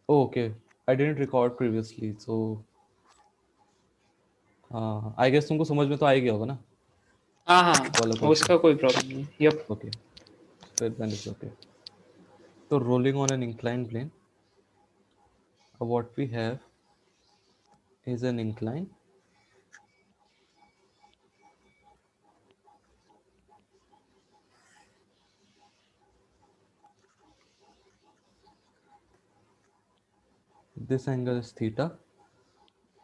Oh, okay. I didn't record previously, so I guess तुमको समझ में तो आ ही गया होगा ना हाँ वाला हाँ, क्वेश्चन. उसका कोई प्रॉब्लम नहीं. यप. Okay, फिर then it's okay. So rolling on an inclined plane, what we have is an incline. This angle is theta,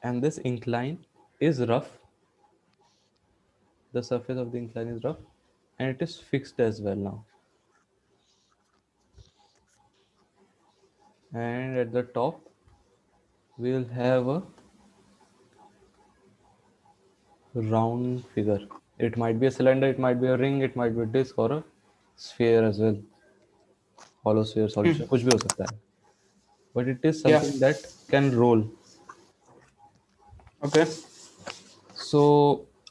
and this incline is rough. The surface of the incline is rough, and it is fixed as well now. And at the top, we will have a round figure. It might be a cylinder, it might be a ring, it might be a disc or a sphere as well. Hollow sphere solution, कुछ भी हो सकता है. But it is या. something that can roll. Okay. So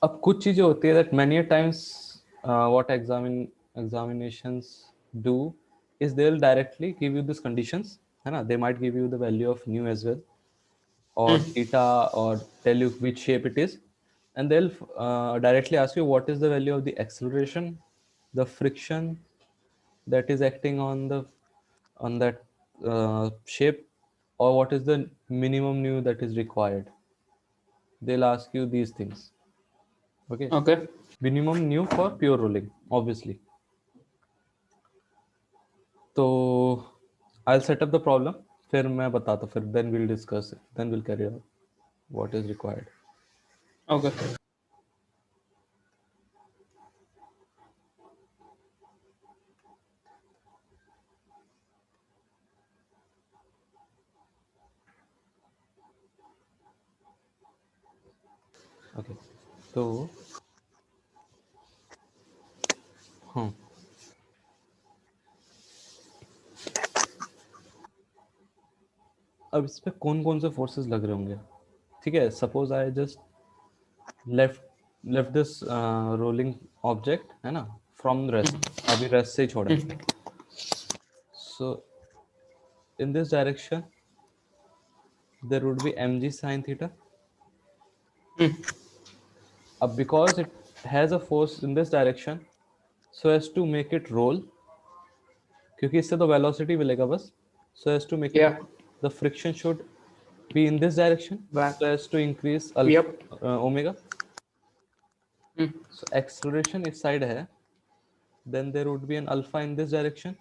अब कुछ चीजें होती है that many a times what examinations do is they'll directly give you these conditions, है ना? They might give you the value of nu as well or theta or tell you which shape it is, and they'll directly ask you what is the value of the acceleration, the friction that is acting on that shape, or what is the minimum nu that is required. They'll ask you these things. Okay. Okay. Minimum nu for pure rolling, obviously. तो I'll set up the problem, फिर मैं बताता हूँ, फिर then we'll discuss it, then we'll carry out what is required. Okay. Okay. तो हाँ, अब इस पे कौन कौन से फोर्सेस लग रहे होंगे. ठीक है, suppose I just left left this rolling object, है ना, फ्रॉम रेस्ट, अभी रेस्ट से ही छोड़ा है. So in this direction there would be mg sin theta. Because it has a force in this direction, so as to make it roll, क्योंकि इससे तो velocity मिलेगा बस, so as to make it या. roll, the friction should be in this direction, back. so as to increase yup. omega. So acceleration इस side है, then there would be an alpha in this direction,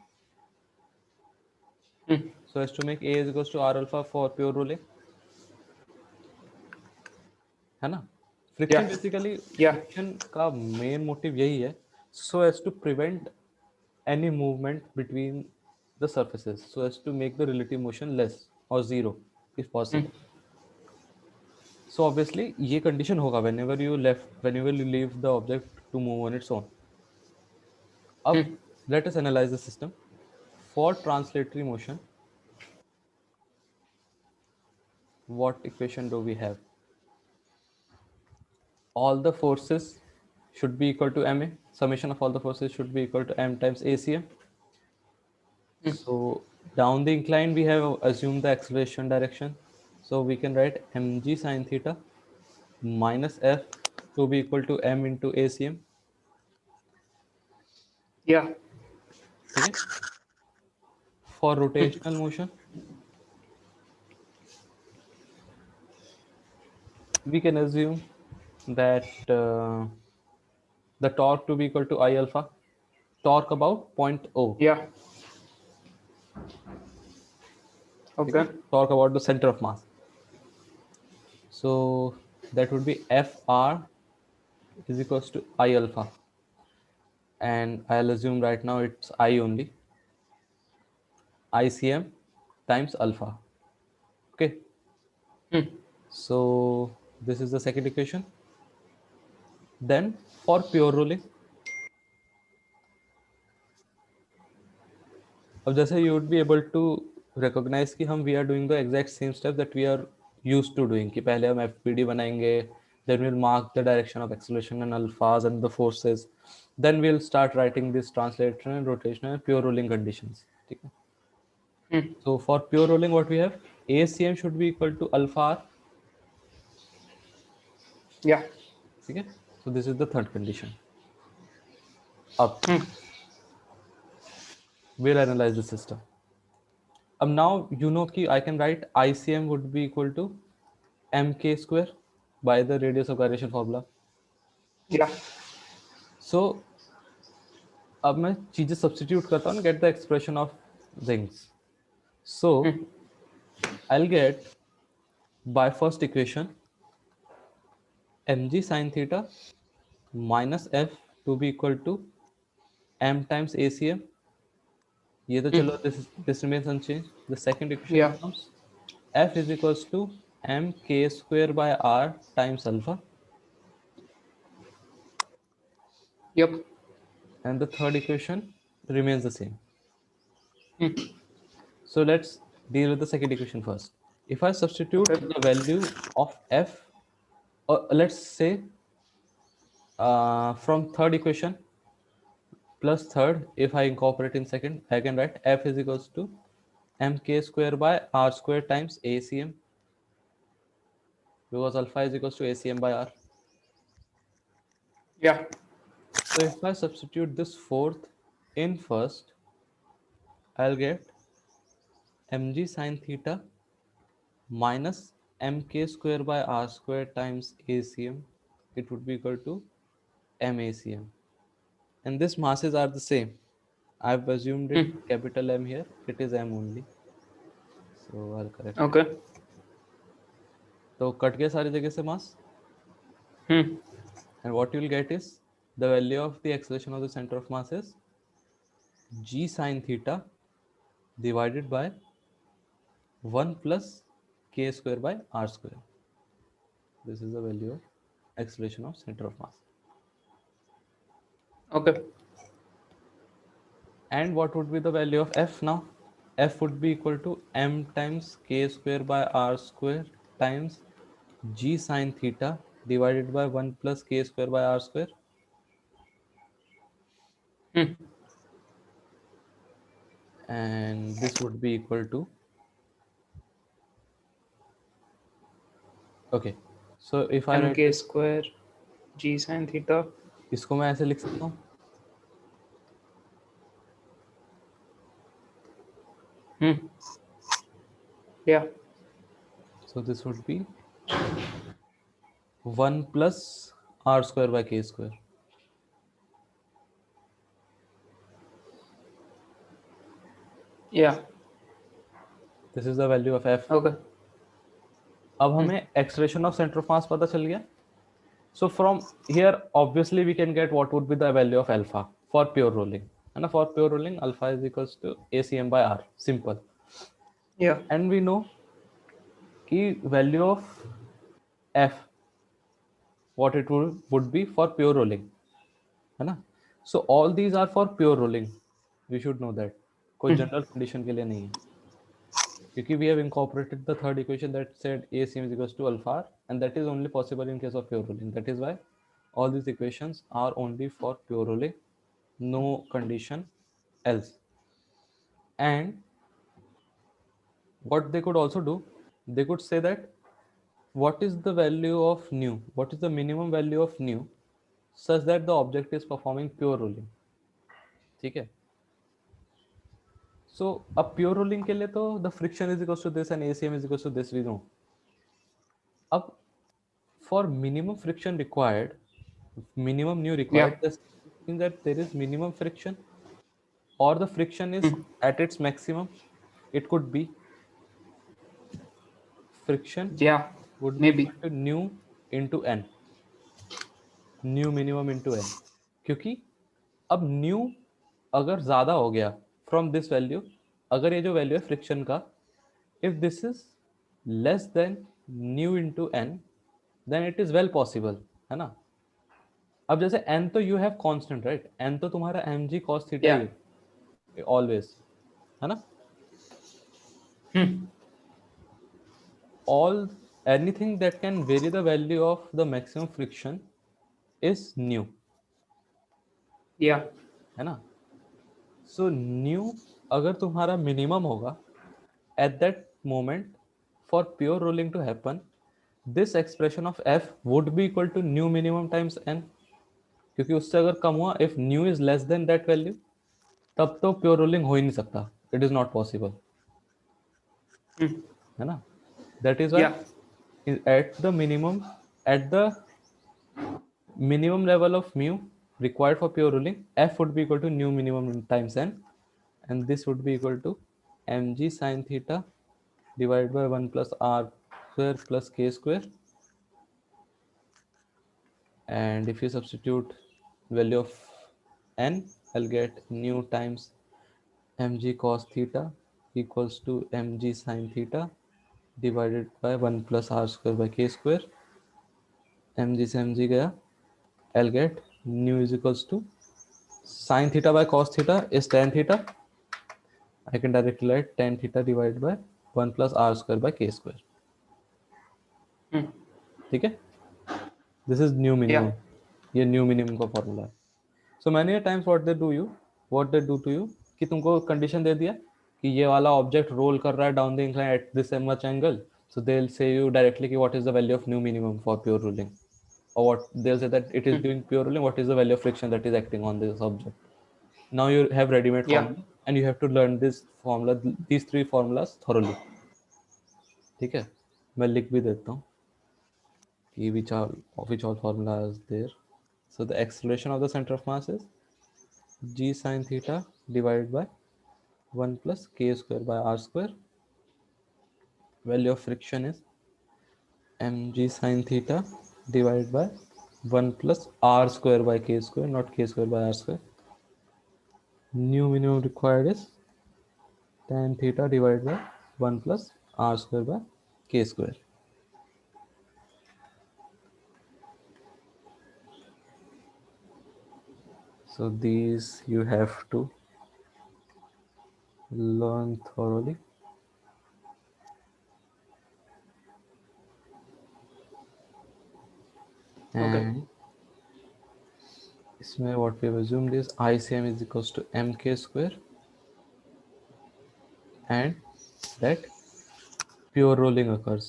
so as to make a is equals to r alpha for pure rolling, है ना. Yeah. Friction basically, yeah. Friction का main motive यही है, so as to prevent any movement between the surfaces, so as to make the relative motion less or zero if possible. So obviously ये condition होगा whenever you leave the object to move on its own. अब let us analyze the system. For translatory motion, what equation do we have? All the forces should be equal to ma. Summation of all the forces should be equal to m times acm. So down the incline we have assumed the acceleration direction, so we can write mg sin theta minus f to be equal to m into acm. या. ठीक है. For rotational motion, we can assume that the torque to be equal to I alpha, torque about point O. या. ठीक है, okay. torque about the center of mass. So that would be Fr is equals to I alpha, and I'll assume right now it's I only, ICM times alpha. Okay, so this is the second equation. Then for pure rolling, अब जैसे you would be able to recognize कि हम we are doing the exact same step that we are used to doing, कि पहले हम FPD बनाएंगे, then we'll mark the direction of acceleration and alphas and the forces, then we'll start writing this translation and rotation and pure rolling conditions. ठीक है. So for pure rolling, what we have, ACM should be equal to alpha R. Yeah. Okay, so this is the third condition. Up, we'll analyze the system. Now you know कि I can write ICM would be equal to mk square by the radius of gyration formula. Yeah. So अब मैं चीजें substitute करता हूँ, get the expression of things. So I'll get by first equation mg sin theta minus f to be equal to m times ACM. ये तो चलो, this remains unchanged. The second equation Yeah. becomes f is equals to mk square by r times alpha, Yep. and the third equation remains the same. So let's deal with the second equation first. If I substitute Okay. the value of f, or let's say from third equation plus third, if I incorporate in second, I can write f is equals to mk square by r square times ACM, because alpha is equals to ACM by r. Yeah. So if I substitute this fourth in first, I'll get mg sin theta minus mk square by r square times ACM. It would be equal to MACM. And these masses are the same. I've assumed it capital M here. It is M only. So I'll correct it. Okay. तो cut गए सारी जगह से mass. And what you'll get is the value of the acceleration of the center of mass is g sin theta divided by 1 plus k square by r square. This is the value of acceleration of center of mass. Okay. And what would be the value of f now? F would be equal to m times k square by r square times g sin theta divided by 1 plus k square by r square. And this would be equal to, okay, so if I write mk this, square g sin theta. इसको मैं ऐसे लिख सकता हूँ. Yeah. So this would be 1 plus r square by k square. Yeah. This is the value of f. Okay. अब हमें acceleration of center of mass पता चल गया. So from here, obviously we can get what would be the value of alpha for pure rolling. And for pure rolling, alpha is equals to ACM by R. Simple. Yeah. And we know the value of F, what it would be for pure rolling. है ना? So all these are for pure rolling. We should know that. कोई general condition के लिए नहीं है. Because we have incorporated the third equation that said ACM is equals to alpha R, and that is only possible in case of pure rolling. That is why all these equations are only for pure rolling, no condition else. And what they could also do, they could say that what is the value of nu, what is the minimum value of nu such that the object is performing pure rolling. ठीक है. So अब pure rolling के लिए तो the friction is equals to this and ACM is equals to this, we know. अब for minimum friction required, minimum nu required, Yeah. this means that there is minimum friction or the friction is at its maximum. It could be friction Yeah. would be Maybe. equal to nu into n, nu minimum into n. क्योंकि अब nu अगर ज़्यादा हो गया from this value, अगर ये जो value है friction का, if this is less than nu into n, then it is well possible, है ना. अब जैसे n तो you have constant, right? n तो तुम्हारा mg cos theta ही Yeah. है always, है ना. All anything that can vary the value of the maximum friction is nu, Yeah. है ना. So nu अगर तुम्हारा minimum होगा, at that moment, for pure rolling to happen, this expression of f would be equal to new minimum times n, क्योंकि उससे अगर कम हुआ, if new is less than that value, तब तो प्योर रोलिंग हो ही नहीं सकता, इट इज नॉट पॉसिबल, है ना. That is Yeah. Why at the minimum, at the minimum level of mu required for pure ruling, f would be equal to new minimum times n, and this would be equal to mg sine theta divided by 1 plus r square plus k square. And if you substitute value of n, I'll get nu times mg cos theta equals to mg sine theta divided by 1 plus r square by k square. mg से mg गया, I'll get nu is equals to sine theta by cos theta is tan theta. I can directly write tan theta divided by 1 plus r square by k square. ठीक है. This is mu Yeah. Minimum, ये mu minimum का formula है. So many times what they do to you, कि तुमको condition दे दिया कि ये वाला ऑब्जेक्ट रोल कर रहा है down the incline at this much angle, so they will say you directly कि what is the value of new minimum for pure rolling, or what they'll say that it is doing pure rolling, what is the value of friction that is acting on this object. Now you have ready-made Yeah. formula and you have to learn this formula, these three formulas thoroughly. ठीक है, मैं लिख भी देता हूँ कि which all formulas there. So the acceleration of the center of mass is g sine theta divided by 1 plus k square by r square. Value of friction is mg sine theta divided by 1 plus r square by k square, not k square by r square. New minimum required is tan theta divided by 1 plus r square by k square. So these you have to learn thoroughly. Okay. And इसमें what we have assumed is ICM is equals to mk square, and that pure rolling occurs.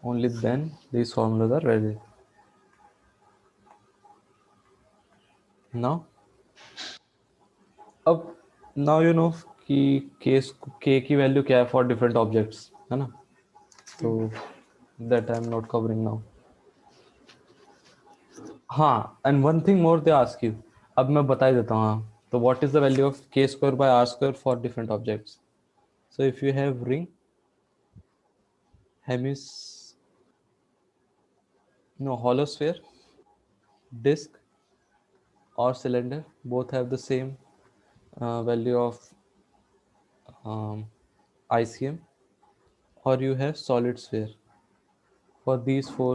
Only then these formulas are ready. Now, अब now you know कि k की value क्या है for different objects, है ना. तो that I'm not covering now. हाँ, and one thing more they ask you, अब मैं बता ही देता हूँ. हाँ, तो what is the value of k square by r square for different objects. So if you have ring, Hemis, no, hollow sphere, disk or cylinder, both have the same value of ICM, or you have solid sphere. For these four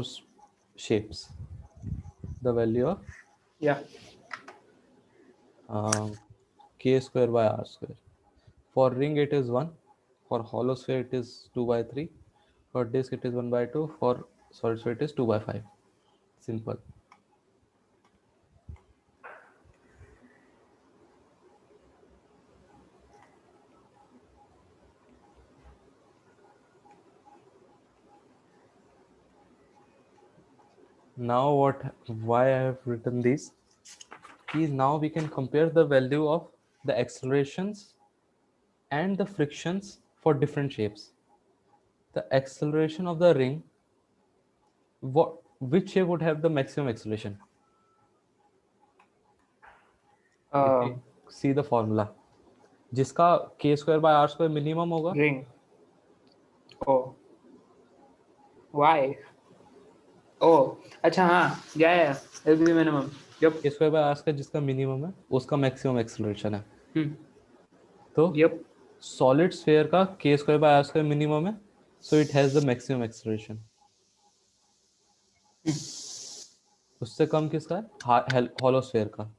shapes, the value of Yeah. k square by r square. For ring it is 1, for hollow sphere it is 2 by 3, for disk it is 1 by 2, for solid sphere it is 2 by 5. Simple. Now why I have written these is now we can compare the value of the accelerations and the frictions for different shapes. The acceleration of the ring, which shape would have the maximum acceleration? If we see the formula, जिसका k square by r square minimum होगा, Ring. Oh. Why? Oh. अच्छा हाँ. Yeah. It'll be minimum. Yep. k square by r square जिसका minimum है उसका maximum acceleration है. तो Yep. solid sphere का k square by r square minimum है, so it has the maximum acceleration. उससे कम किसका है? hollow sphere का.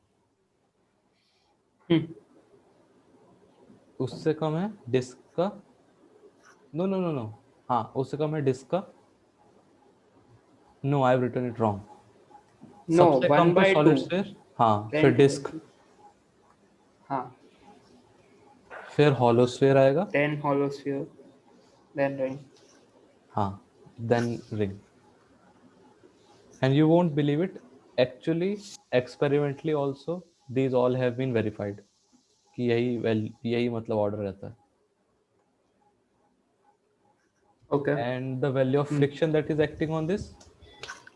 उससे कम है डिस्क का. नो नो नो नो, हाँ उससे कम है डिस्क का. No, I have written it wrong. No. सबसे कम 1 तो by सॉलिड 2. स्फीयर, हाँ, फिर Tan theta. डिस्क. हाँ. फिर hollow sphere आएगा. then hollow sphere, then ring. हाँ, then ring. And you won't believe it, actually experimentally also these all have been verified कि यही मतलब order रहता है. Okay. And the value of friction that is acting on this,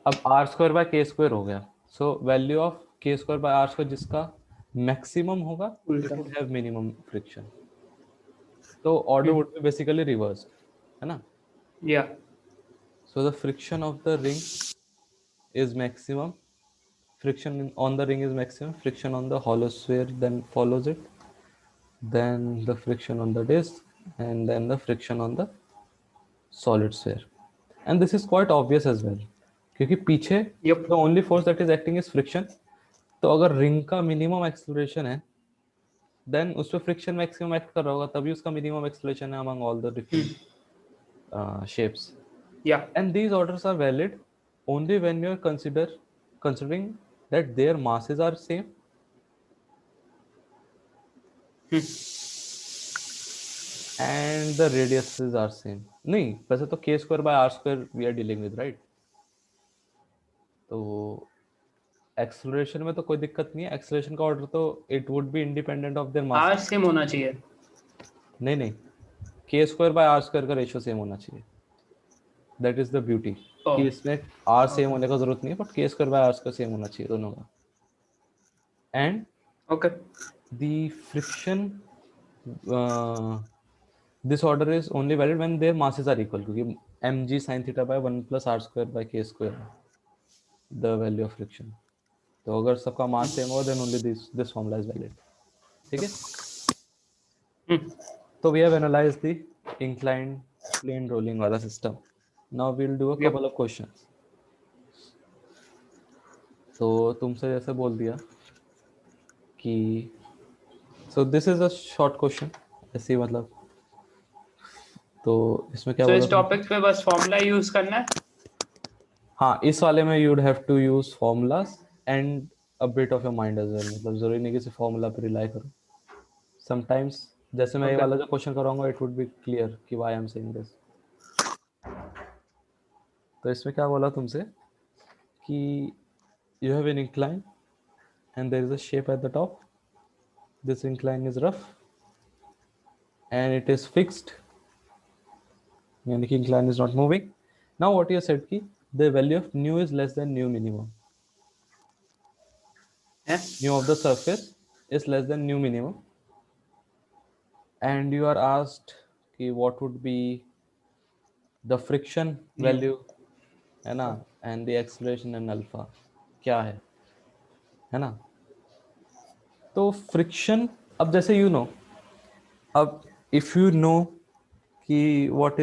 अब r square by k square हो गया. So value of k square by r square जिसका maximum होगा, it उल्टा. would have minimum friction. तो order would be basically reversed, है ना? Yeah. So the friction of the ring is maximum. On the ring is maximum. Friction on the hollow sphere then follows it. Then the friction on the disc, and then the friction on the solid sphere. And this is quite obvious as well. क्योंकि पीछे Yep. the only force that is acting is friction. तो अगर ring का minimum acceleration है, then उस पर friction maximum act कर रहा होगा, तभी उसका मिनिमम एक्सेलरेशन है among all the different shapes. Yeah. And these orders are valid only when you are considering that their masses are same. And the radiuses are same. नहीं, वैसे तो k square by r square we are dealing with, right? तो acceleration में तो कोई दिक्कत नहीं है. एक्सेलरेशन का ऑर्डर तो it would be independent of their mass. R same होना चाहिए. नहीं, k square by r square का रेशियो सेम होना चाहिए. That is the beauty Oh. कि इसमें r सेम होने का जरूरत नहीं है, but k square by r square same होना चाहिए दोनों का. And Okay. the friction, this order is only valid when their masses are equal, क्योंकि mg sin theta by 1 plus r square by k square the value of friction. तो अगर सबका mass same हो, then only this formula is valid. ठीक है? तो we have analyzed the inclined plane rolling वाला system. Now we'll do a couple of questions. तो तुमसे जैसे बोल दिया कि so this is a short question, ऐसे ही मतलब. तो इसमें क्या So बोला इस टॉपिक पे बस फॉर्मूला यूज करना है. हाँ, इस वाले में you would have to use formulas and a bit of your mind as well. मतलब जरूरी नहीं कि सिर्फ फॉर्मूला पे रिलाई करो. Sometimes जैसे मैं ये Okay. वाला जो क्वेश्चन कराऊंगा, it would be clear कि why I'm saying this. तो इसमें क्या बोला तुमसे कि you have an incline and there is a shape at the top. This incline is rough and it is fixed, यानी कि incline is not moving. Now what you said कि the value of nu is less than nu minimum. Nu of the surface is less than nu minimum. And you are asked कि what would be the friction value, है ना, and the acceleration and alpha क्या है ना. तो friction, अब जैसे अब if you know कि what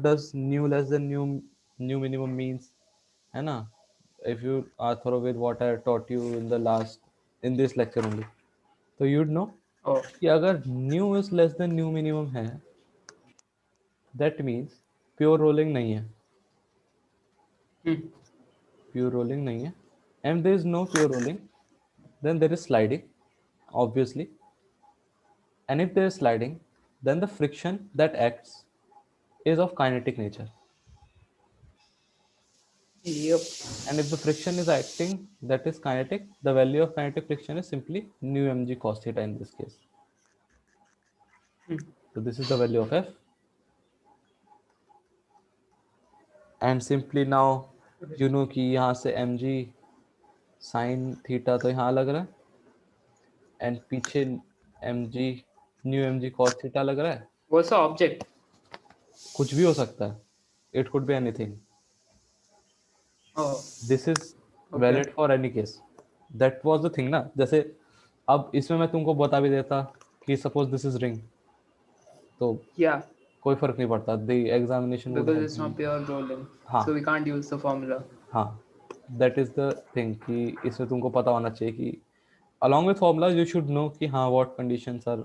does nu less than nu minimum means, है ना, if you are thorough with what I taught you in this lecture only, तो you'd know Oh. कि अगर nu is less than nu minimum है, that means pure rolling नहीं है. Pure rolling नहीं है. And there is no pure rolling, then there is sliding, obviously. And if there is sliding, then the friction that acts is of kinetic nature. Yep. And if the friction is acting that is kinetic, the value of kinetic friction is simply nu mg cos theta in this case. So this is the value of f. And simply now you know कि यहाँ से mg sin theta तो यहाँ लग रहा है, and पीछे mg nu mg cos theta लग रहा है. What's the object? कुछ भी हो सकता है. It could be anything. Oh. This is Okay. valid for any case. That was the thing ना. जैसे अब इसमें मैं तुमको बता भी देता कि suppose this is ring, तो Yeah. कोई फर्क नहीं पड़ता. The examination would Because have it's been, not pure rolling. हाँ, So we can't use the formula. हाँ, that is the thing कि इसमें तुमको पता होना चाहिए कि along with formula you should know कि हाँ what conditions are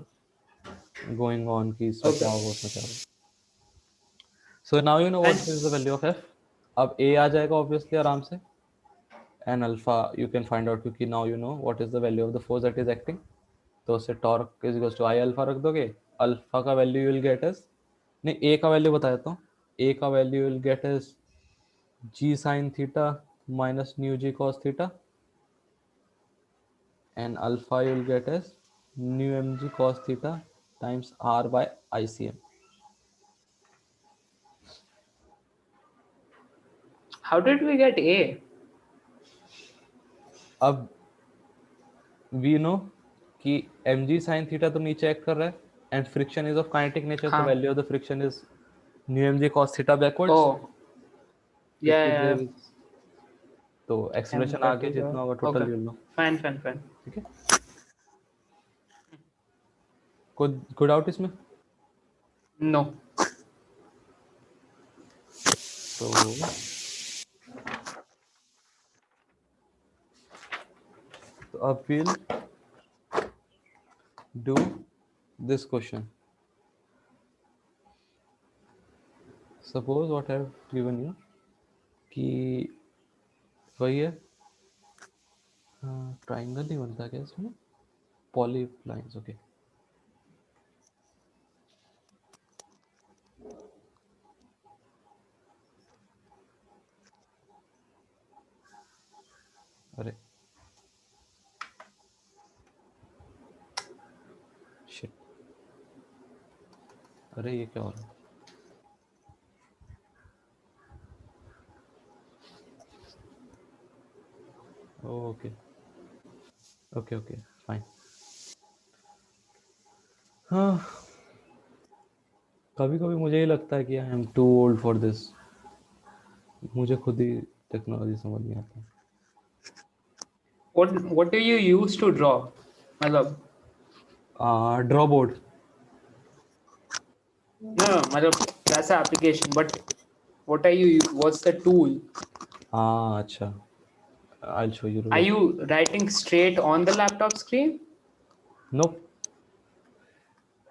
going on, कि इसमें क्या होगा उसमें क्या होगा. So now you know what is the value of f. अब a आ जाएगा obviously आराम से, and alpha you can find out क्योंकि now you know what is the value of the force that is acting. तो उससे torque is equals to I alpha रख दोगे. Alpha का वैल्यू विल गेट एस, नहीं ए का वैल्यू बता देता हूँ, ए का value will get as g sine theta minus mu g cos theta, and alpha you will get as nu mg cos theta times r by ICM. How did we get A? अब we know कि mg sin theta तो नीचे act कर रहा है and friction is of kinetic nature, तो हाँ. Value of the friction is nu mg cos theta backwards, Oh, which yeah, is yeah. तो M एक्सप्रेशन that आगे is जितना होगा okay. टोटल ले लो. Fine, fine, fine. ठीक है, कोई डाउट इसमें? No. तो अब we'll do this question. Suppose what I have given you कि वही है, ट्राइंगल नहीं बनता क्या इसमें, पॉली लाइंस. ओके, अरे शिट, अरे ये क्या हो रहा है? Okay okay okay fine. हाँ, कभी कभी मुझे ही लगता है कि I am too old for this, मुझे खुद ही टेक्नोलॉजी समझ नहीं आता. What do you use to draw? मतलब ड्रॉ बोर्ड. no, मतलब that's an application. But what are you? What's the tool? हाँ अच्छा, I show you. Are you writing straight on the laptop screen, no,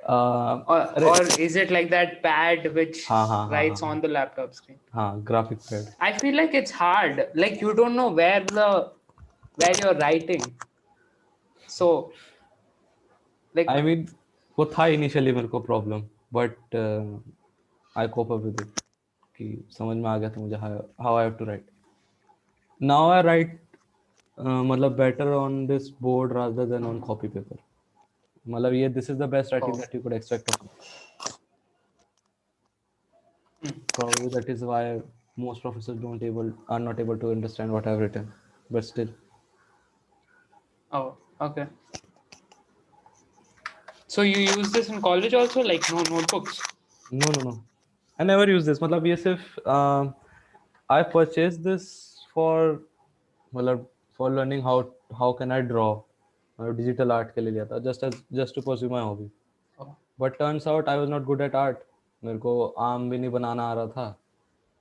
अरे or is it like that pad which हाँ हाँ हाँ writes हाँ on the laptop screen? हाँ, graphic pad. I feel like it's hard. Like you don't know where you're writing. So like I mean वो था initially मेरे को problem, but I cope up with it कि समझ में आ गया था मुझे how I have to write. Now I write मतलब better on this board rather than on copy paper. मतलब ये this is the best writing oh. That you could expect of. Probably that is why most professors are not able to understand what I've written, but still. Oh, okay. So you use this in college also, like no notebooks? No. I never use this. मतलब ये सिर्फ I purchased this for मतलब for learning how can I draw. मतलब digital art के लिए लिया था, just to pursue my hobby. Oh. But turns out I was not good at art. मेरे को आम भी नहीं बनाना आ रहा था,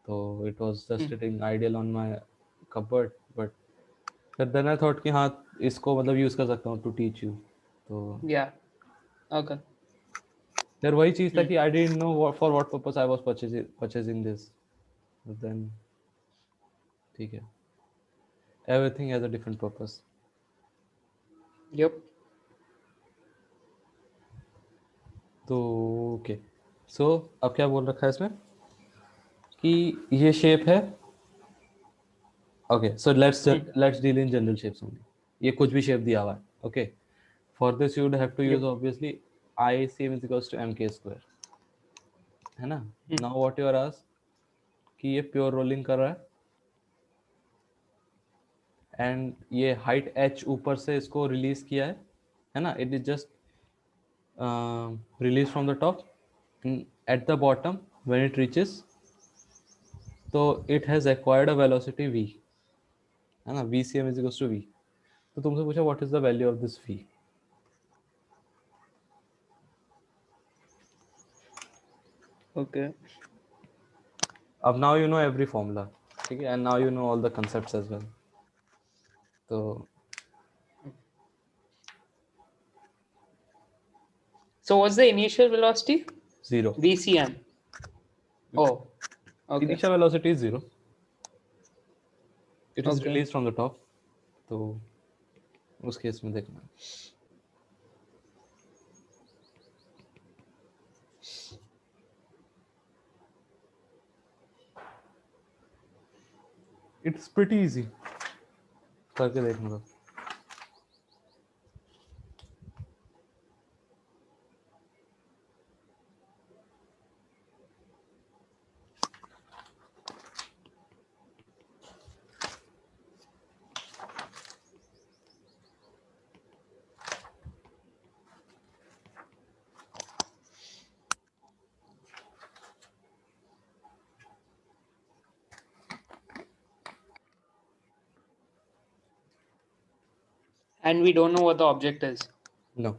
तो it was just sitting ideal on my cupboard. But then I thought कि हाँ इसको मतलब यूज़ कर सकता हूँ to teach you. तो Yeah. Okay. यार वही चीज़ था कि I didn't know for what purpose I was purchasing this. But then ठीक है, everything has a different purpose. Yep. तो ओके, सो अब क्या बोल रखा है इसमें कि ये शेप है. Okay, so let's deal in general shapes only. ये कुछ भी शेप दिया हुआ है. Okay, for this you would have to use Yep. Obviously ICM is equals to MK square, है ना. Now what you are ask कि ये प्योर रोलिंग कर रहा है एंड ये हाइट h ऊपर से इसको रिलीज किया है ना. It is just release from the top at the bottom when it reaches, तो it has acquired a velocity v, है ना. VCM is equals to v. तो तुमसे पूछा what is the value of this v. Okay. अब now you know every formula, ठीक है, and now you know all the concepts as well. तो So what's the initial velocity? 0. VCM. Oh. Okay. Initial velocity is 0. It is Okay. Release from the top. तो उस case में देखना It's pretty easy. करके देखने दो. And we don't know what the object is. No.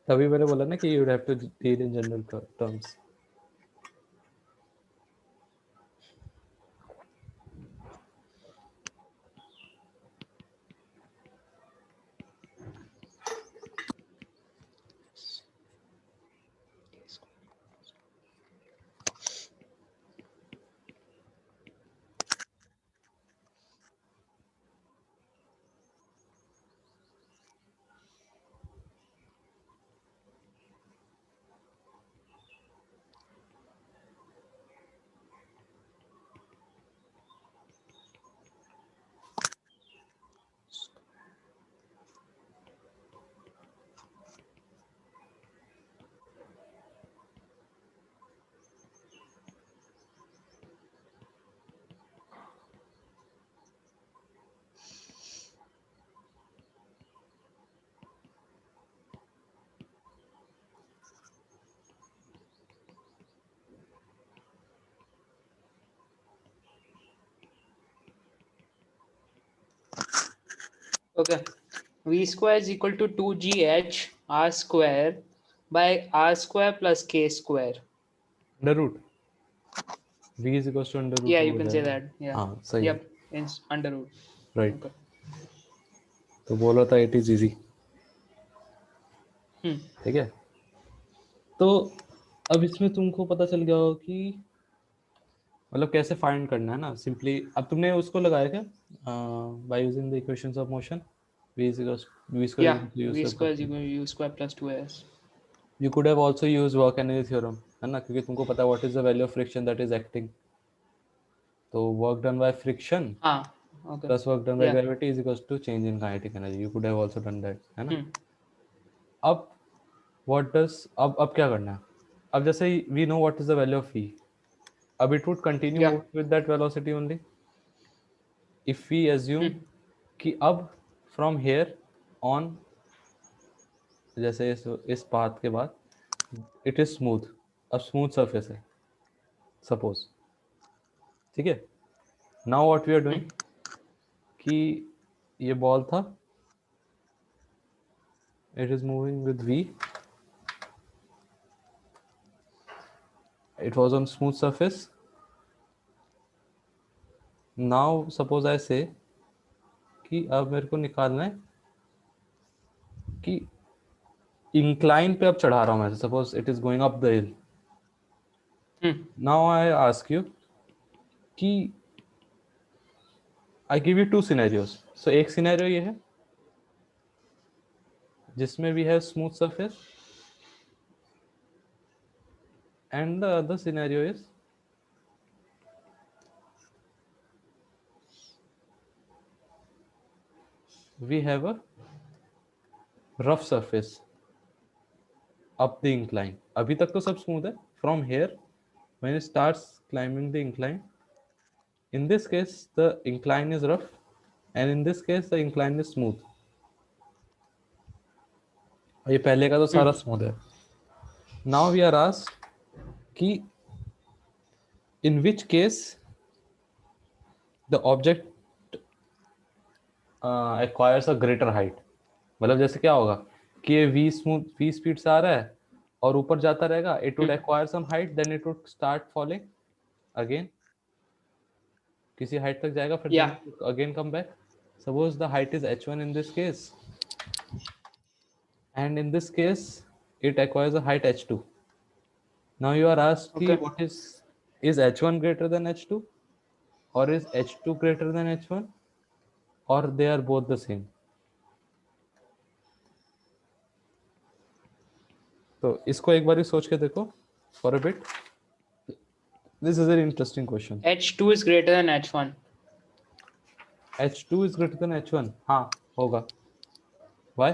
तभी मैंने बोला ना कि you would have to deal in general terms. Okay. V square is equal to 2gh r square by r square plus k square. Under root. V is equals to under root. Yeah, वो you हो can say जाएगा. that. Yeah. हाँ सही है. Yep. It's under root. Right. Okay. तो बोला था it is easy. Hmm. ठीक है. तो अब इसमें तुमको पता चल गया हो कि मतलब कैसे फाइंड करना है ना. सिंपली अब तुमने उसको लगाया क्या by using the equations of motion. v is equals v square Yeah. is equal to u V square square plus is equal to u square plus 2s. you could have also used work energy theorem है ना, क्योंकि तुमको पता है what is the value of friction that is acting. तो work done by friction Ah. Okay. plus work done by Yeah. gravity is equals to change in kinetic energy. You could have also done that है ना. Hmm. अब what does अब क्या करना है. अब जैसे we know what is the value of v. अब it would continue Yeah. moving with that velocity only. If we assume Hmm. कि अब from here on जैसे इस पाथ के बाद it is smooth. अब smooth surface है suppose. ठीक है. Now what we are doing कि ये बॉल था, it is moving with v, it was on smooth surface. Now suppose I say कि अब मेरे को निकालना है कि इंक्लाइन पे अब चढ़ा रहा हूँ मैं. Suppose it is going up the hill. Hmm. Now I ask you कि I give you two scenarios. So एक सिनेरियो ये है जिसमें we have smooth surface and the other scenario is we have a rough surface up the incline. अभी तक तो सब smooth है. From here when it starts climbing the incline, in this case the incline is rough and in this case the incline is smooth. ये पहले का तो सारा स्मूथ है. now we are asked कि in which case the object acquires a greater height. मतलब जैसे क्या होगा कि ये v smooth v स्पीड से आ रहा है और ऊपर जाता रहेगा. it would acquire some height then it would start falling again. किसी हाइट तक जाएगा फिर Yeah. then again come back. Suppose the height is h1 in this case and in this case it acquires a height h2. Now you are asked कि Okay. what is h1 greater than h2 or is h2 greater than h1 or they are both the same. तो इसको एक बार सोच के देखो for a bit. This is an interesting question. H2 is greater than H1. H2 is greater than H1. हाँ होगा. Why?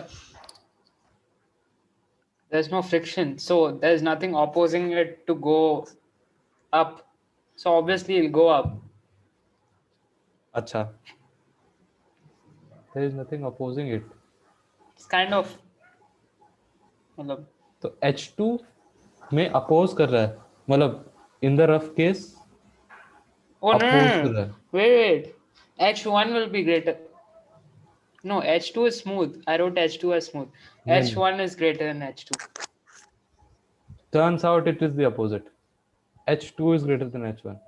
There's no friction, so there's nothing opposing it to go up. So obviously it'll go up. अच्छा. There is nothing opposing it. It's kind of मतलब तो H2 में oppose कर रहा है, मतलब in the rough case oh no, oppose no, कर no. रहा है. Wait. H1 will be greater. No, H2 is smooth. I wrote H2 as smooth. नहीं नहीं. H1 is greater than H2. Turns out it is the opposite. H2 is greater than H1.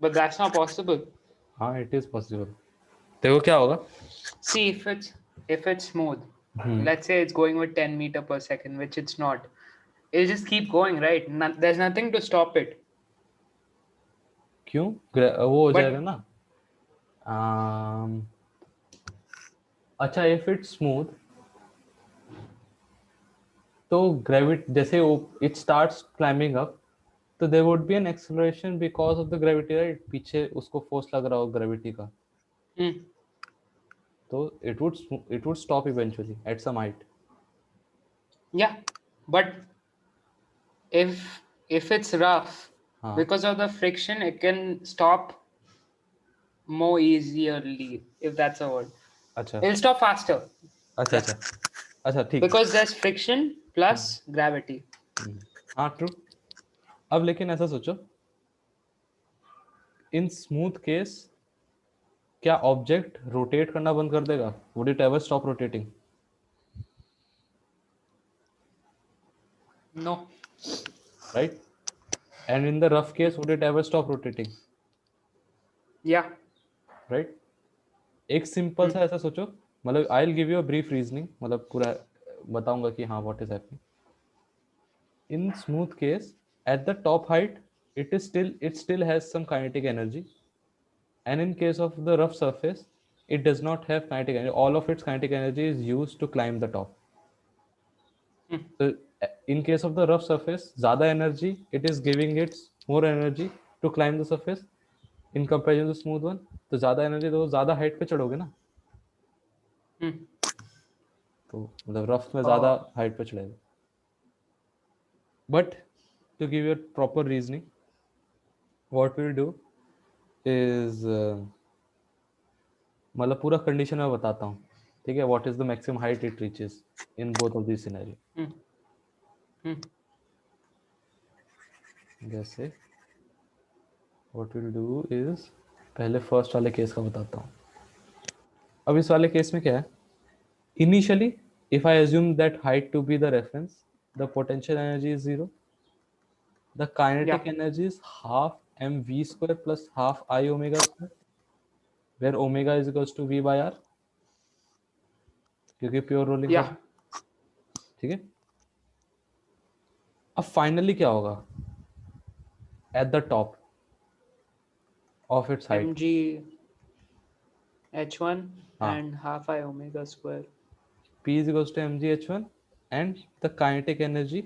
But that's not possible. हाँ, it is possible. देखो क्या होगा. See, if it's smooth, let's say it's going with 10 meter per second, which it's not. It'll just keep going, right? There's nothing to stop it. क्यों? वो हो But जाएगा ना. अच्छा, इफ इट्स स्मूथ तो ग्रेविटी जैसे इट स्टार्ट्स क्लाइंबिंग अप, तो there would be an acceleration because of the gravity, right? पीछे उसको फोर्स लग रहा हो ग्रेविटी का, hmm, तो it would stop eventually at some height. yeah, but if it's rough, हाँ. because of the friction, it can stop more easily, if that's a word. अच्छा It'll stop faster. अच्छा Yeah. अच्छा अच्छा ठीक. Because there's friction plus gravity. हाँ true. अब लेकिन ऐसा सोचो, इन स्मूथ केस क्या ऑब्जेक्ट रोटेट करना बंद कर देगा? Would it ever stop rotating? No. Right. And in the rough case would it ever stop rotating? Yeah. Right. एक सिंपल सा ऐसा सोचो, मतलब I will give you a brief reasoning, मतलब पूरा बताऊंगा कि हाँ what is happening. In smooth case at the top height it still has some kinetic energy, and in case of the rough surface it does not have kinetic energy. All of its kinetic energy is used to climb the top. So in case of the rough surface, ज़्यादा energy it is giving its more energy to climb the surface in comparison to smooth one. तो ज़्यादा energy तो ज़्यादा height पे चढ़ोगे ना, Hmm. तो मतलब rough में ज़्यादा height पे चढ़ेगा. But to give you a proper reasoning, what we'll do is मतलब पूरा कंडीशन मैं बताता हूँ, ठीक है? What is the maximum height it reaches in both of this scenario. Hmm. Hmm. जैसे व्हाट विल डू इज, पहले फर्स्ट वाले केस का बताता हूँ. अब इस वाले केस में क्या है, initially if I assume that height to be the reference, the potential energy is zero, the kinetic Yeah. Energy is half m v square plus half I omega square, where omega is equals to v by r, क्योंकि pure rolling कर, Yeah. ठीक है? अब finally क्या होगा at the top of its height? mg h1 हाँ. and half I omega square. P is equals to mg h1 and the kinetic energy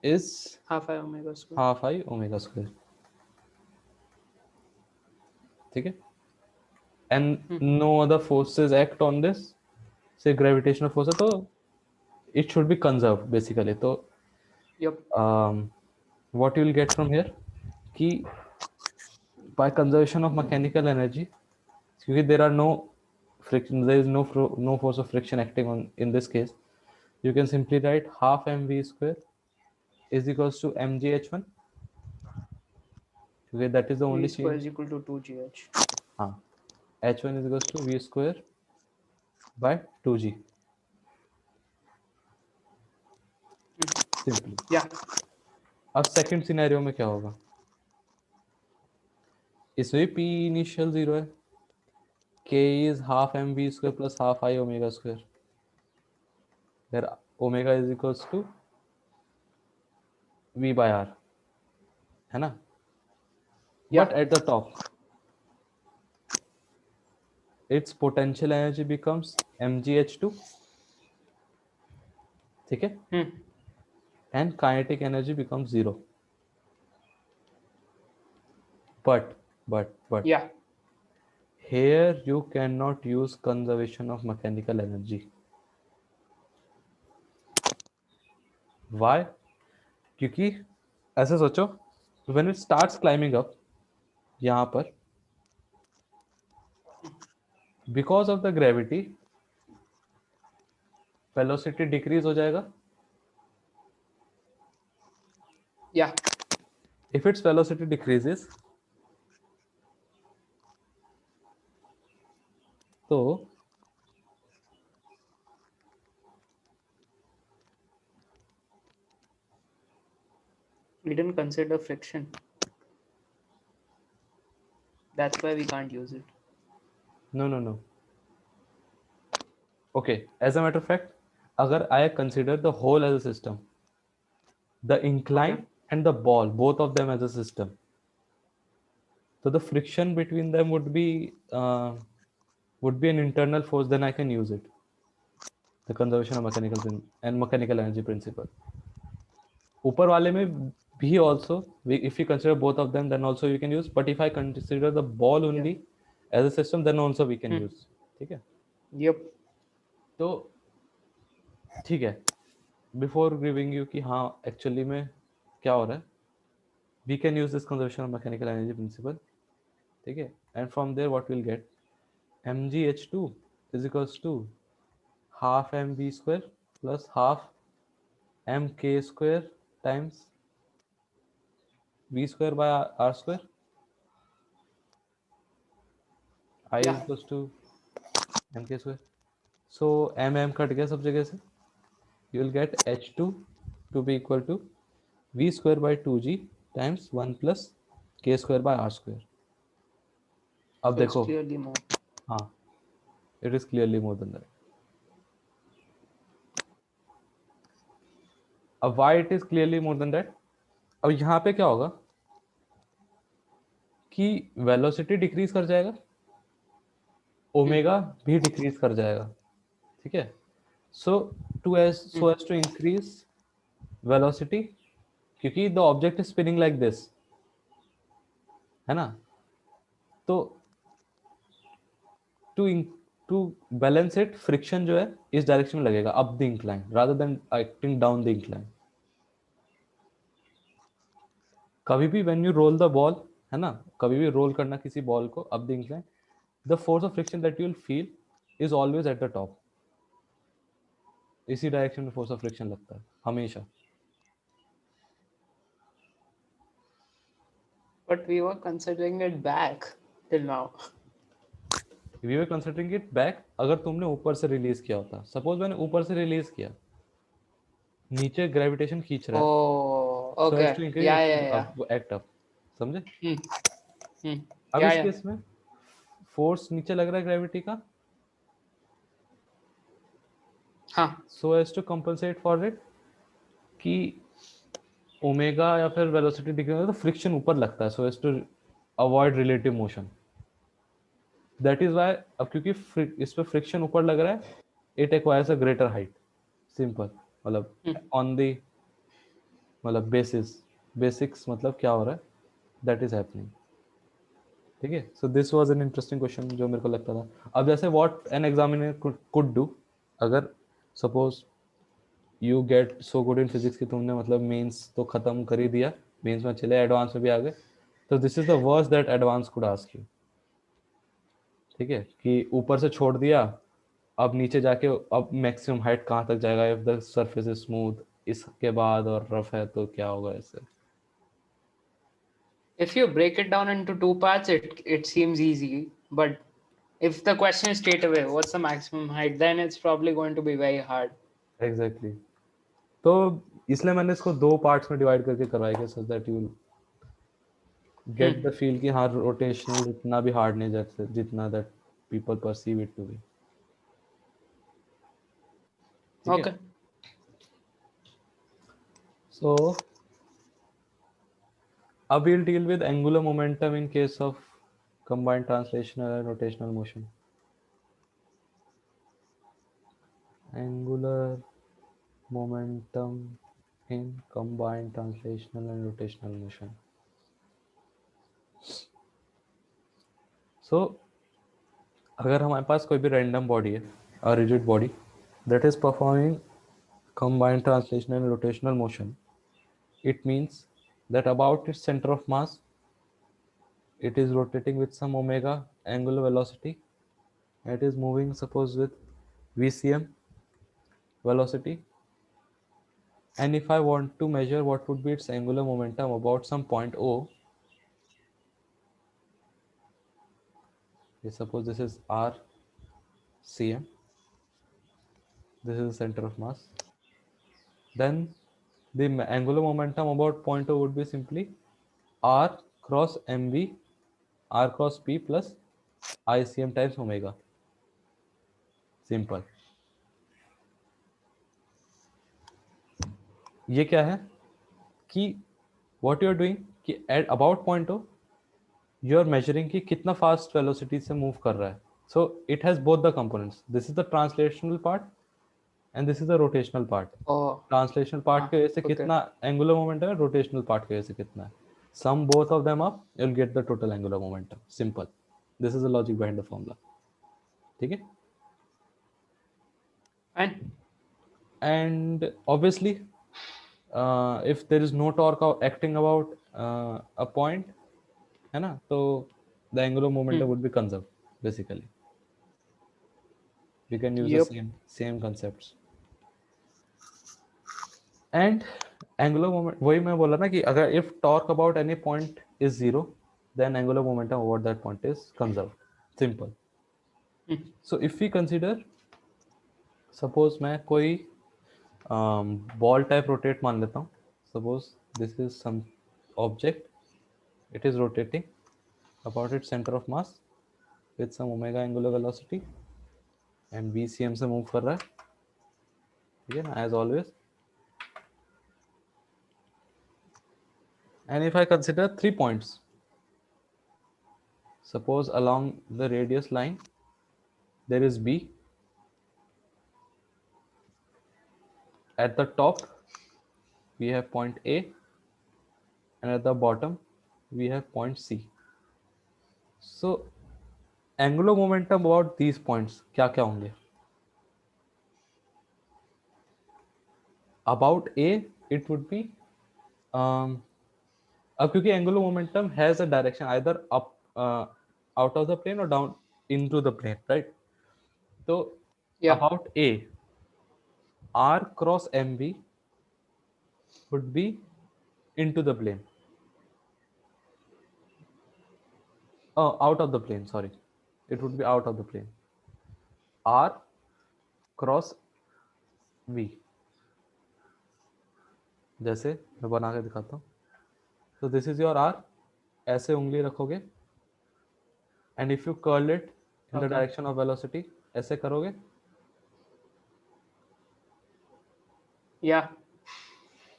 is Half I omega square. half I omega square. ठीक है? And no other forces act on this, say gravitational force है, तो it should be conserved basically. तो Yep. what you will get from here कि by conservation of mechanical energy, क्योंकि there are no friction, there is no force of friction acting on in this case, you can simply write half mv square is equals to mg h1. Okay, that is the V only square change. is equal to 2gh. हाँ, h1 is equals to v square by 2g. Simply. Yeah. अब second scenario में क्या होगा, इसमें p initial zero है, k is half mv square plus half I omega square, where omega is equals to v by r, है ना? But Yeah. at the top its potential energy becomes mgh2, ठीक है? Hmm. And kinetic energy becomes zero. But but Yeah. here you cannot use conservation of mechanical energy. Why? क्योंकि ऐसे सोचो, when it starts climbing up यहाँ पर, because of the gravity velocity decrease हो जाएगा. Yeah. If its velocity decreases, तो We didn't consider friction. That's why we can't use it. no. Okay, as a matter of fact, अगर I consider the whole as a system, the incline Okay. and the ball, both of them as a system, so the friction between them would be an internal force, then I can use it. The conservation of and mechanical energy principle. ऊपर वाले में भी also, if you consider both of them, then also you can use. But if I consider the ball Yeah. only as a system, then also we can use. ठीक है? Yep. तो ठीक है. Before giving you कि हाँ actually में क्या हो रहा है, we can use this conservation of mechanical energy principle. ठीक है? And from there what we'll get, mgh2 is equals to half mv square plus half mk square times v square by r square. I is Yeah. equals to mk square. So m cut गया सब जगह से. You will get h2 to be equal to v square by 2g times 1 plus k square by r square. अब So it's देखो, clearly more. हाँ, it is clearly more than that. अब why it is clearly more than that? अब यहाँ पे क्या होगा कि वेलोसिटी डिक्रीज कर जाएगा, ओमेगा भी डिक्रीज कर जाएगा. ठीक है? सो so as to increase velocity, क्योंकि the object is spinning like this, है ना? तो टू बैलेंस इट, फ्रिक्शन जो है इस डायरेक्शन में लगेगा, up the incline rather than acting down the incline. कभी भी when you roll the ball, है ना, कभी भी रोल करना किसी बॉल को up the incline, the force of friction that you will feel is always at the top. इसी डायरेक्शन में फोर्स ऑफ फ्रिक्शन लगता है हमेशा. But we were considering it back till now. We were considering it back. अगर तुमने ऊपर से release किया होता, सपोज मैंने ऊपर से रिलीज किया, नीचे ग्रेविटेशन खींच रहा है, Oh, so as to okay. Increase Yeah, it yeah, yeah. To act up. समझे? Hmm. Hmm. अब Yeah, इस yeah. केस में फोर्स नीचे लग रहा है ग्रेविटी का, Huh. So as to compensate for it कि ओमेगा या फिर वेलोसिटी डिक्रीज तो फ्रिक्शन ऊपर लगता है, so as to avoid relative motion. That is why, अब क्योंकि इस पर फ्रिक्शन ऊपर लग रहा है, it acquires a greater height. Simple, मतलब ऑन द, मतलब बेसिक्स मतलब क्या हो रहा है, दैट इज हैपनिंग. ठीक है? So this was an interesting question जो मेरे को लगता था. अब जैसे what an examiner could do, अगर suppose you get so good in physics कि तुमने मतलब मेंस तो खत्म कर ही दिया, मेंस में चले, एडवांस में भी आ गए, तो this is the worst that advance could ask you. ठीक है? कि ऊपर से छोड़ दिया, अब नीचे जाके अब मैक्सिमम हाइट कहाँ तक जाएगा, if the surface is smooth, इसके बाद और रफ है तो क्या होगा इससे. If you break it down into two parts, it seems easy. But if the question is straight away, what's the maximum height, then it's probably going to be very hard. Exactly. तो इसलिए मैंने इसको दो parts में divide करके करवाया, so that you get the feel कि हाँ रोटेशनल इतना भी हार्ड नहीं जाता जितना that people perceive it to be. ठीक है? Okay. सो अब we'll deal with angular momentum in case of combined translational and rotational motion. Angular momentum in combined translational and rotational motion. सो अगर हमारे पास कोई भी रैंडम बॉडी है, a rigid body that is performing combined translational and rotational motion, it means that about its center of mass it is rotating with some omega angular velocity. It is moving, suppose, with vcm velocity, and if I want to measure what would be its angular momentum about some point O, suppose this is r cm, this is the center of mass, then the angular momentum about point O would be simply r cross mv r cross p plus icm times omega. Simple. ये क्या है कि what you are doing कि at about point O you are measuring कि कितना fast velocity से move कर रहा है. So it has both the components. This is the translational part and this is the rotational part. Oh, Translational part की वजह से okay. कितना angular momentum है, rotational part की वजह से कितना है. Sum both of them up, you'll get the total angular momentum. Simple. This is the logic behind the formula. ठीक है? And obviously if there is no torque acting about a point, है ना, तो the angular momentum would be conserved basically. We can use the same concepts. And angular moment, वही मैं बोला ना कि अगर if torque about any point is zero, then angular momentum over that point is conserved. Simple. So if we consider, suppose मैं कोई ball type rotate मान लेता हूँ. Suppose this is some object, it is rotating about its center of mass with some omega angular velocity and vcm से move कर रहा है, ठीक है ना, as always. And if I consider 3 points, suppose along the radius line there is b, at the top we have point a and at the bottom we have point c. So angular momentum about these points क्या क्या होंगे? About a it would be अब क्योंकि angular momentum has a direction either up out of the plane or down into the plane, right? So about a, r cross mv would be into the plane. Out of the plane, sorry. It would be out of the plane. R cross V. जैसे मैं बना के दिखाता हूँ. So this is your R. ऐसे उंगली रखोगे. And if you curl it in the direction of velocity, ऐसे करोगे. Yeah.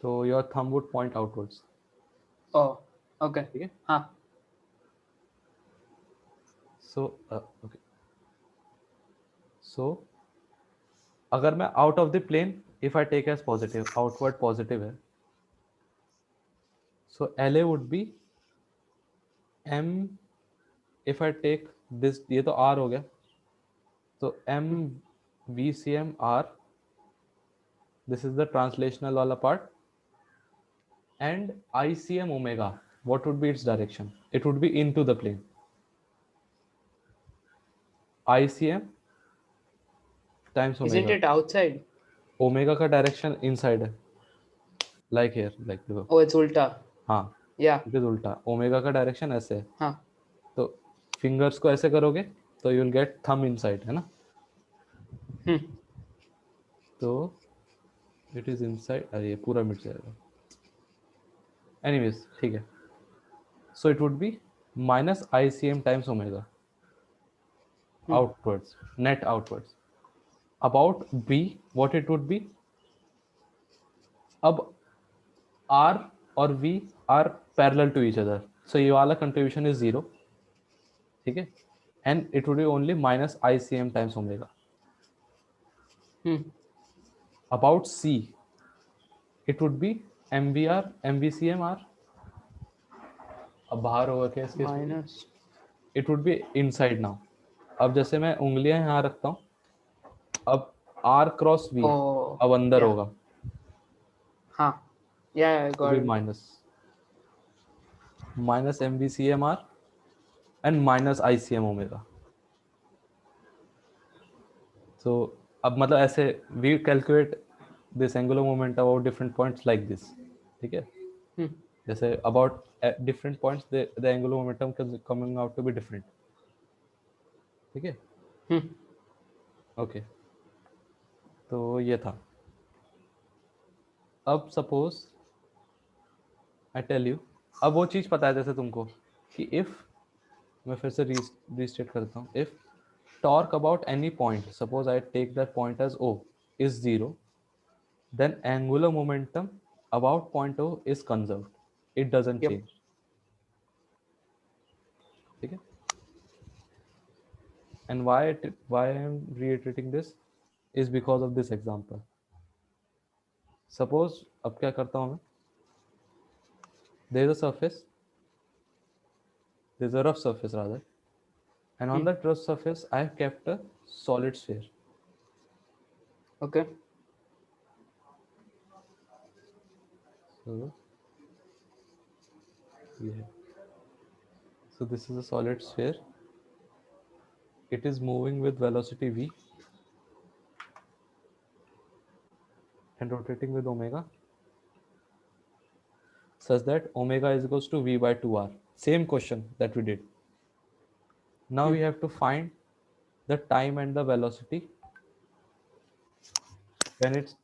So your thumb would point outwards. Oh, okay. ठीक है? हाँ. So okay. So अगर मैं out of the plane, if I take as positive, outward positive है. So LA would be M. If I take this, ये तो R हो गया. So M VCM R. This is the translational wala part. And ICM omega, what would be its direction? It would be into the plane. ICM times omega. Isn't it outside? Omega का direction inside है. Like here, like देखो. Oh, it's ulta. हाँ. Yeah. It is उल्टा. Omega का direction ऐसे है. हाँ. तो fingers को ऐसे करोगे तो you will get thumb inside, है ना? तो it is inside. अरे ये पूरा मिट जाएगा. Anyways, ठीक है. So it would be minus ICM times omega. Outwards, net outwards. About B, what it would be? अब R और V are parallel to each other. So ये वाला contribution is 0. ठीक है? And it would be only minus ICM times omega. About C, it would be MVR, MVCM R. अब बाहर होगा क्या इसके? Minus. it would be inside now. अब जैसे मैं उंगलियां यहाँ रखता हूँ, अब r क्रॉस v Oh, अब अंदर yeah. होगा, Huh. Yeah, I तो got भी it. Minus M B C M R and minus I C M omega. So अब मतलब ऐसे we calculate this angular momentum about different points like this. ठीक है, Hmm. जैसे about different points the angular momentum coming out to be different. ठीक है, Hmm. Okay. तो ये था. अब सपोज आई टेल यू, अब वो चीज़ पता है जैसे तुमको कि इफ़, मैं फिर से रीस्टेट करता हूँ, if torque about any point, suppose I take that point as O, is 0, then angular momentum about point O is conserved. It doesn't Yep. change. ठीक है. And why I am reiterating this is because of this example. Suppose अब क्या करता हूँ मैं, there is a surface, there is a rough surface rather, and on Hmm. that rough surface I have kept a solid sphere. Okay. So yeah, so this is a solid sphere. It is moving with velocity v and rotating with omega, such that omega is equals to v by 2r. Same question that we did. Now Hmm. we have to find the time and the velocity when it's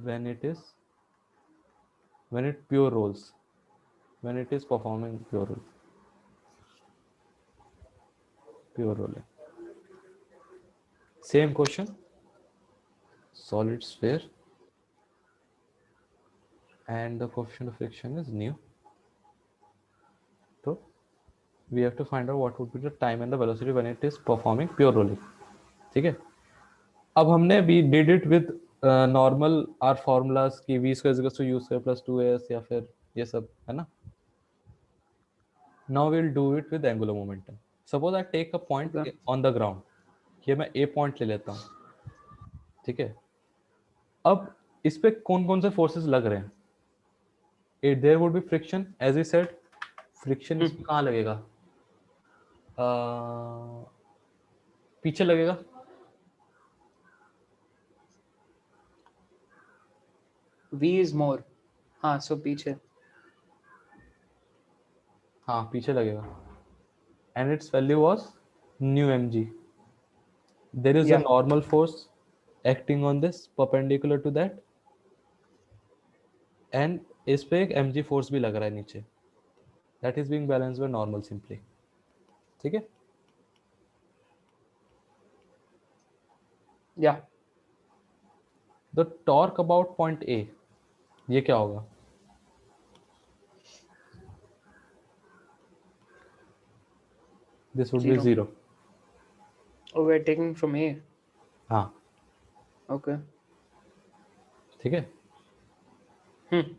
when it is when it pure rolls, when it is performing pure rolling. Same question, solid sphere, and the coefficient of friction is nu. So we have to find out what would be the time and the velocity when it is performing pure rolling. ठीक है. अब हमने we did it with normal r formulas की v square is equals to u square plus 2as या फिर ये सब है ना. Now we'll do it with angular momentum. Suppose I take a point Okay. on the ground. ये मैं a point ले लेता हूँ. ठीक है. अब इस पे कौन कौन से फोर्सेस लग रहे हैं. There would be friction as I said. Friction Hmm. इसमें कहाँ लगेगा, पीछे लगेगा. V is more. हाँ, so पीछे. हाँ पीछे लगेगा. And its value was mu m g. There is a Yeah. Normal force acting on this perpendicular to that, एंड इस पे एक एम जी फोर्स भी लग रहा है नीचे. That is being balanced by normal simply. ठीक है. Yeah. The torque about point A, ये क्या होगा. This would be 0. 0. Oh, we're taking from A. हाँ. Okay. ठीक है. Hmm.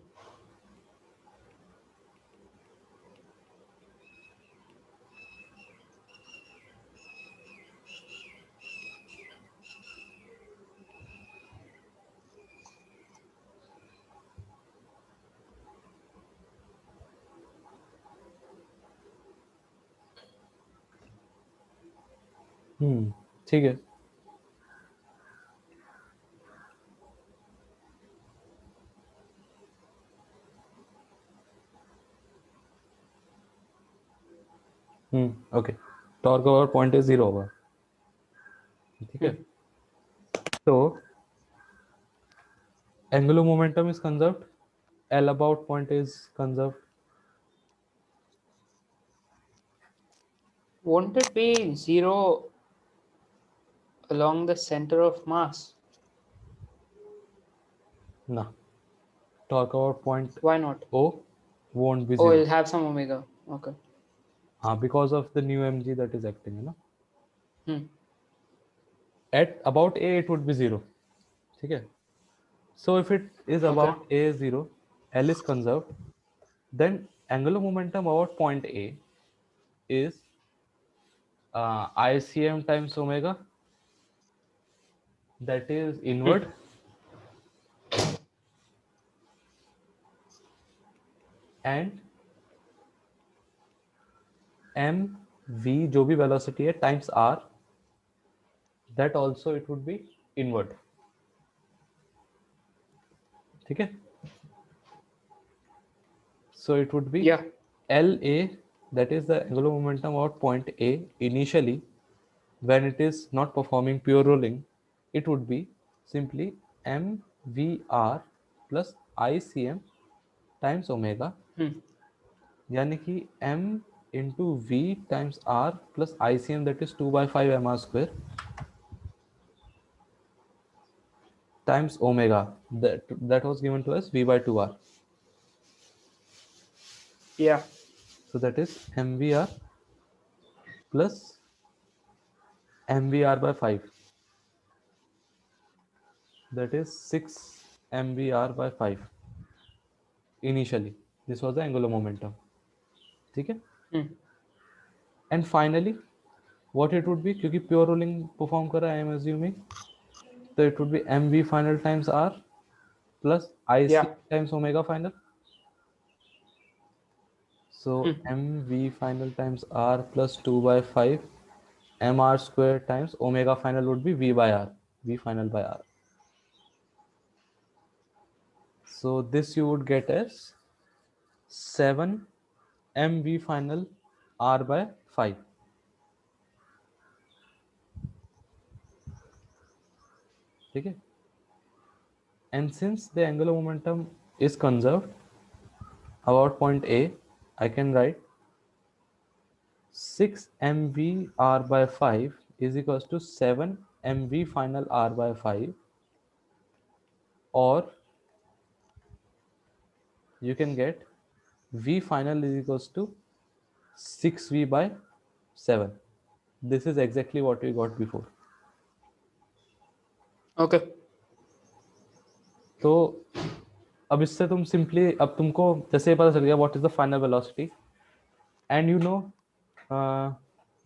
ठीक है. Okay. Torque over point is 0 होगा. ठीक है. Hmm. तो angular momentum is conserved, L about point is conserved. Won't it be 0 along the center of mass? No, talk about point Why not? O won't be Oh, 0. it'll have some omega. Okay. Because of the new mg that is acting, Hmm. at about A it would be 0. Okay. So if it is Okay. about A is 0, L is conserved, then angular momentum about point A is ICM times omega, that is inward, and mv जो भी velocity है times r, that also it would be inward. ठीक है, so it would be Yeah. LA, that is the angular momentum about point A initially when it is not performing pure rolling, it would be simply mvr plus ICM times omega, यानी कि m into v times r plus ICM, that is 2 by 5 mr square times omega, that was given to us v by 2r. Yeah. So that is mvr plus mvr by 5, that is 6 mvr by 5 initially. This was the angular momentum. ठीक है, and finally what it would be, क्योंकि pure rolling perform कर रहा है I am assuming, so it would be mv final times r plus IC Yeah. times omega final. So mv final times r plus 2 by 5 mr square times omega final would be v by r, v final by r. So this you would get as 7 mv final r by 5. ठीक है, and since the angular momentum is conserved about point A, I can write 6 mv r by 5 is equals to 7 mv final r by 5, or you can get v final is equals to 6v by 7. This is exactly what we got before. Okay. तो अब इससे तुम simply, अब तुमको जैसे पता चल गया what is the final velocity, and you know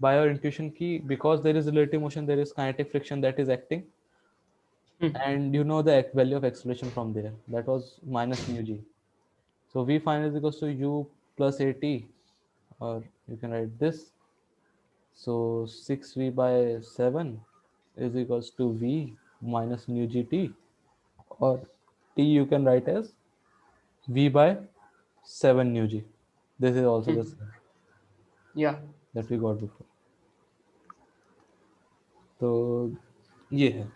by your intuition ki because there is relative motion there is kinetic friction that is acting, and you know the value of acceleration from there, that was minus mu g. So v final is equals to u plus at, or you can write this, so 6v by 7 is equals to v minus mu gt, or t you can write as v by 7 nu g. This is also the same Yeah. that we got before. तो ये है.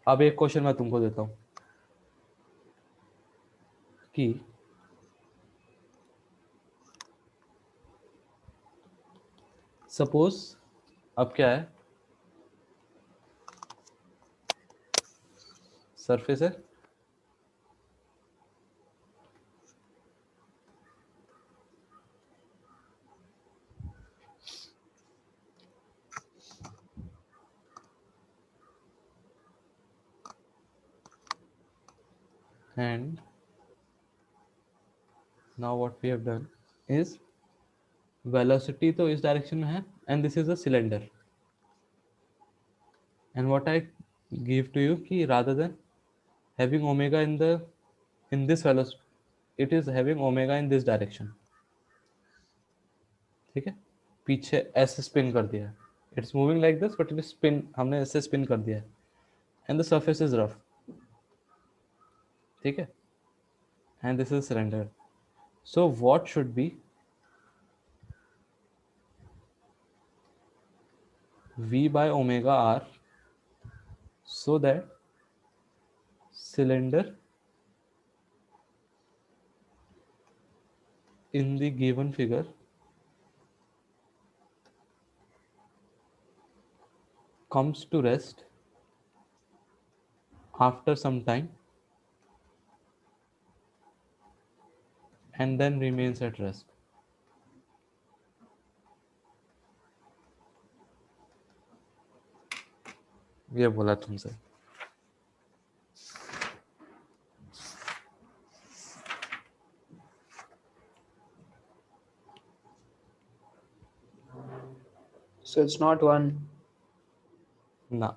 अब एक question मैं तुमको देता हूँ कि सपोज अब क्या है, सरफेस है, and now what we have done is velocity तो इस डायरेक्शन में है, and this is a cylinder, and what I give to you कि rather than having omega in this velocity, it is having omega in this direction. ठीक है, पीछे ऐसे spin कर दिया है, it's moving like this but it spin, हमने ऐसे स्पिन कर दिया है, and the surface is rough. ठीक है, and this is cylinder. So what should B v by omega r so that cylinder in the given figure comes to rest after some time and then remains at rest. ये बोला तुमसे. So it's not 1. ना.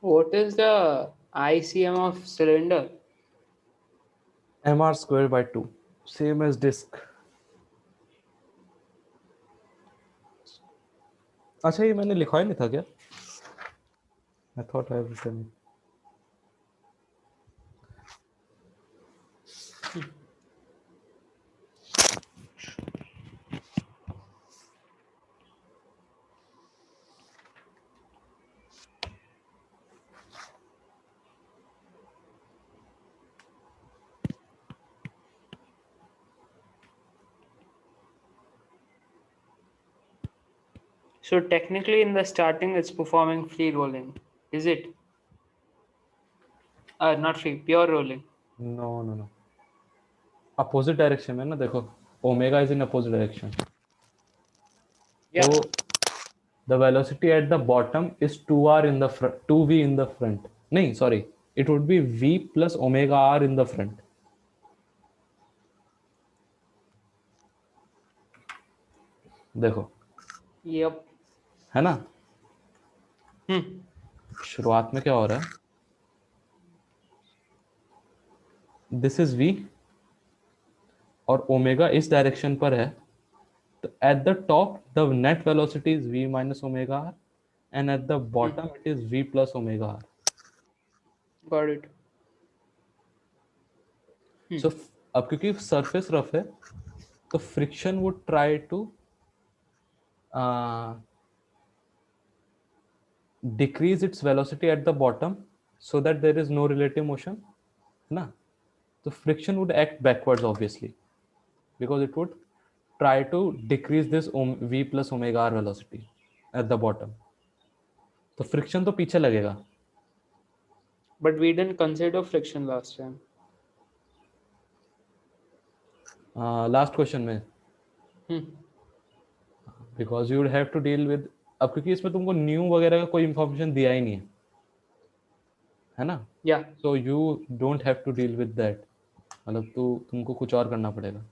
What is the ICM of cylinder? mr square by 2, same as disk. अच्छा ये मैंने लिखा ही नहीं था क्या? I thought I have written it. So technically in the starting it's performing free rolling. Is it? Not free, pure rolling. No. Opposite direction में ना, देखो omega is in opposite direction. Yeah. तो the velocity at the bottom is 2r in the front, 2v in the front. नहीं, sorry, it would be v plus omega r in the front. देखो, Yep. है ना? Hmm. शुरुआत में क्या हो रहा है? दिस इज v और ओमेगा इस डायरेक्शन पर है. तो at the top the net velocity is v minus omega r, and at the bottom it is v plus omega r. Got it. So अब क्योंकि सरफेस रफ है, तो friction would try to decrease its velocity at the bottom so that there is no relative motion, है ना? So friction would act backwards obviously, because it would try to decrease this v plus omega r velocity at the bottom. तो friction तो पीछे लगेगा. But we didn't consider friction last time. Last question में, because you would have to deal with, अब क्योंकि इसमें तुमको new वगैरह का कोई इंफॉर्मेशन दिया ही नहीं है ना? Yeah. So you don't have to deal with that. मतलब तुमको कुछ और करना पड़ेगा.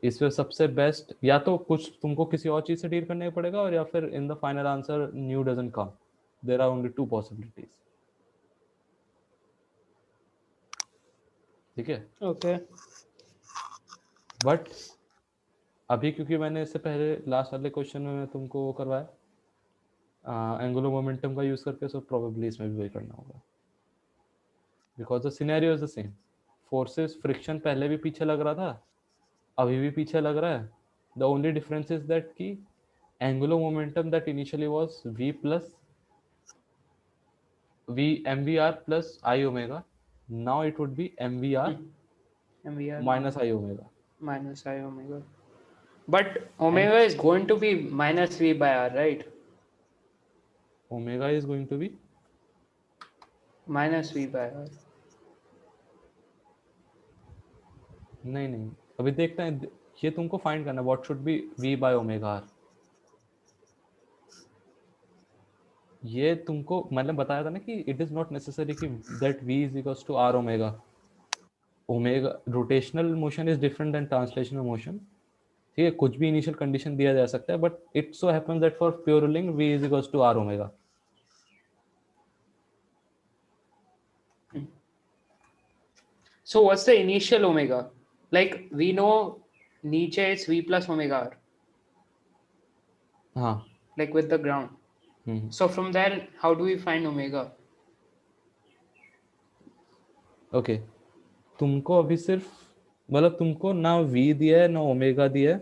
इसमें सबसे बेस्ट या तो कुछ तुमको किसी और चीज से डील करने पड़ेगा, और या फिर in the final answer mu doesn't come. There are only 2 possibilities. ठीक है? Okay. बट अभी क्योंकि मैंने इससे पहले लास्ट वाले क्वेश्चन में तुमको वो करवाया एंगुलर मोमेंटम का यूज करके, सो प्रोबेबली इसमें भी वही करना होगा, because the scenario is the same. Forces, friction पहले भी पीछे लग रहा था, अभी भी पीछे लग रहा है. The only difference is that कि angular momentum that initially was v plus v mvr plus I omega, now it would be mvr MVR minus I omega. minus I omega. But omega is going to be minus V by R, right? Omega is going to be Minus V by R. नहीं, अभी देखते हैं. ये तुमको find करना है, what should B v by omega r. ये तुमको मतलब बताया था ना कि इट इज नॉट नेसेसरी कि that v is equals to r omega. Omega rotational motion is different than translational motion. ठीक है, कुछ भी इनिशियल कंडीशन दिया जा सकता है, but it so happens that for pure rolling v is equals to r omega. So what's the initial omega? Like we know Nietzsche is V plus omega R. हाँ, like with the ground. So from there, how do we find omega? Okay तुमको अभी सिर्फ मतलब तुमको ना v दिया है ना ओमेगा दिया है,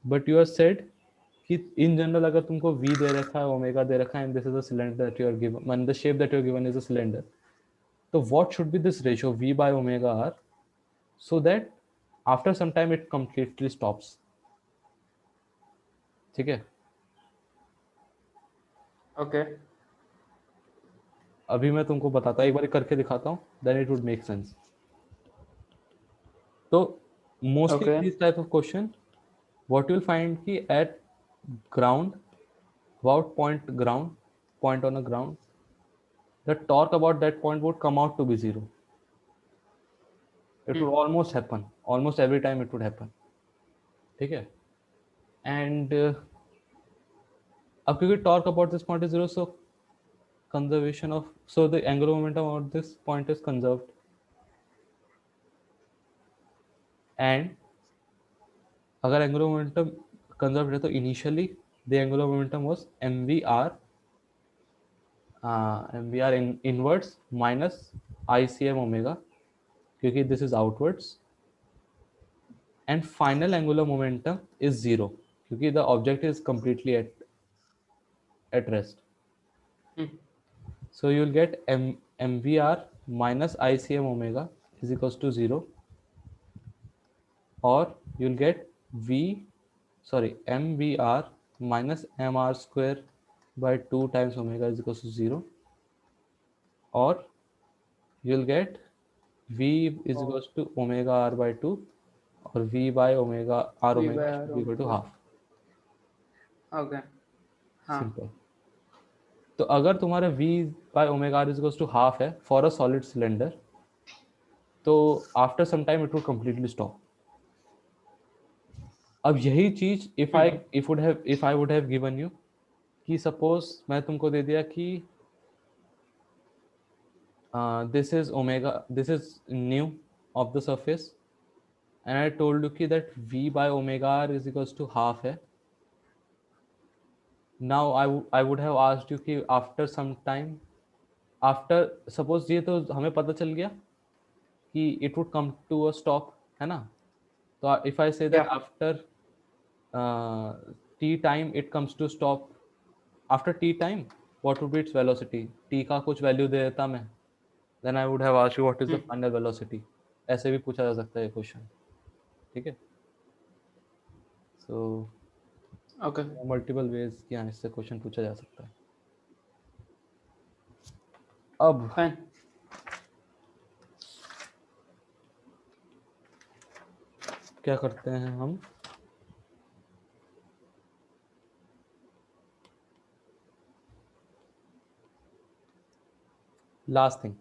बट यू आर सेड कि इन जनरल अगर तुमको v दे रखा है, ओमेगा दे रखा है, and this is a cylinder that you are given, and the shape that you are given is a cylinder, तो what should be this ratio v by omega r so that after some time it completely stops. ठीक है, Okay. अभी मैं तुमको बताता हूँ, एक बार करके दिखाता हूँ, then it would make sense. तो mostly Okay. This type of question what you'll find कि at ground, about point on a ground, the torque about that point would come out to be zero. It would almost happen, almost every time it would happen. ठीक है, and अब क्योंकि torque about this point is zero, so conservation of, so the angular momentum about this point is conserved, and अगर angular momentum conserved है तो initially the angular momentum was mvr inwards minus ICM omega, क्योंकि this is outwards, and final angular momentum is zero क्योंकि the object is completely at rest. So you'll get mvr minus ICM omega is equals to zero, or you'll get mvr minus mr square by 2 times omega is equals to zero, or you'll get v is equals to omega r by 2, or v by omega r V omega by should R be equal to omega. half. Okay. हाँ. Simple. तो अगर तुम्हारा v by omega r is equals to half है for a solid cylinder, तो after some time it will completely stop. अब यही चीज if I would have given you कि suppose मैं तुमको दे दिया कि this is omega, this is nu of the surface, and I told you कि that v by omega r is equals to half है. Now I would have asked you कि after some time, after suppose ये तो हमें पता चल गया कि it would come to a stop, है ना. तो if I say that Yeah. after t time it comes to stop, after t time what would be its velocity, t का कुछ वैल्यू दे देता मैं, then I would have asked you what is the final velocity. ऐसे भी पूछा जा सकता है ये क्वेश्चन. ठीक है, सो Okay. मल्टीपल वेज कि हाँ इससे क्वेश्चन पूछा जा सकता है. अब Fine. क्या करते हैं हम, लास्ट थिंग.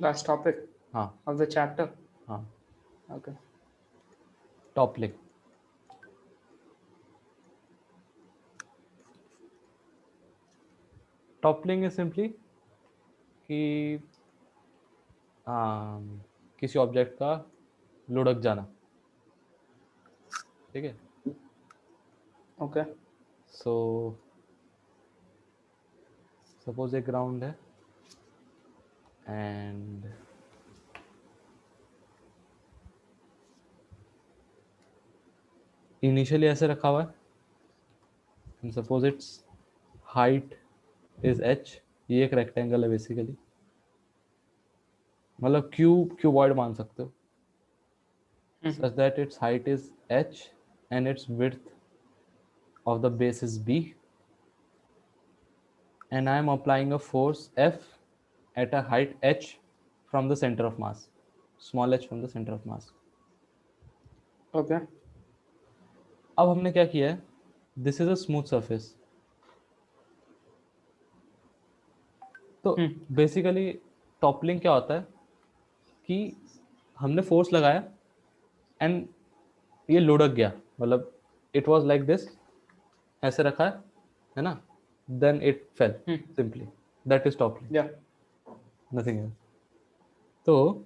Last topic हाँ of the chapter. हाँ, Okay. Toppling. Toppling is simply कि किसी ऑब्जेक्ट का लुढ़क जाना. ठीक है, Okay. सो सपोज एक ग्राउंड है एंड इनिशियली ऐसे रखा हुआ है, and suppose it's height is h. ये एक रेक्टेंगल है बेसिकली, मतलब क्यूबॉइड मान सकते हो, such that its height is h and its width of the base is b, and I am applying a force F at a height h from the center of mass, small h from the center of mass. Okay. अब हमने क्या किया है, this is a smooth surface, तो basically toppling क्या होता है कि हमने फोर्स लगाया एंड ये लुढ़क गया, मतलब इट वाज लाइक दिस, ऐसे रखा है ना, then it fell simply, that is toppling, Yeah. Nothing else. तो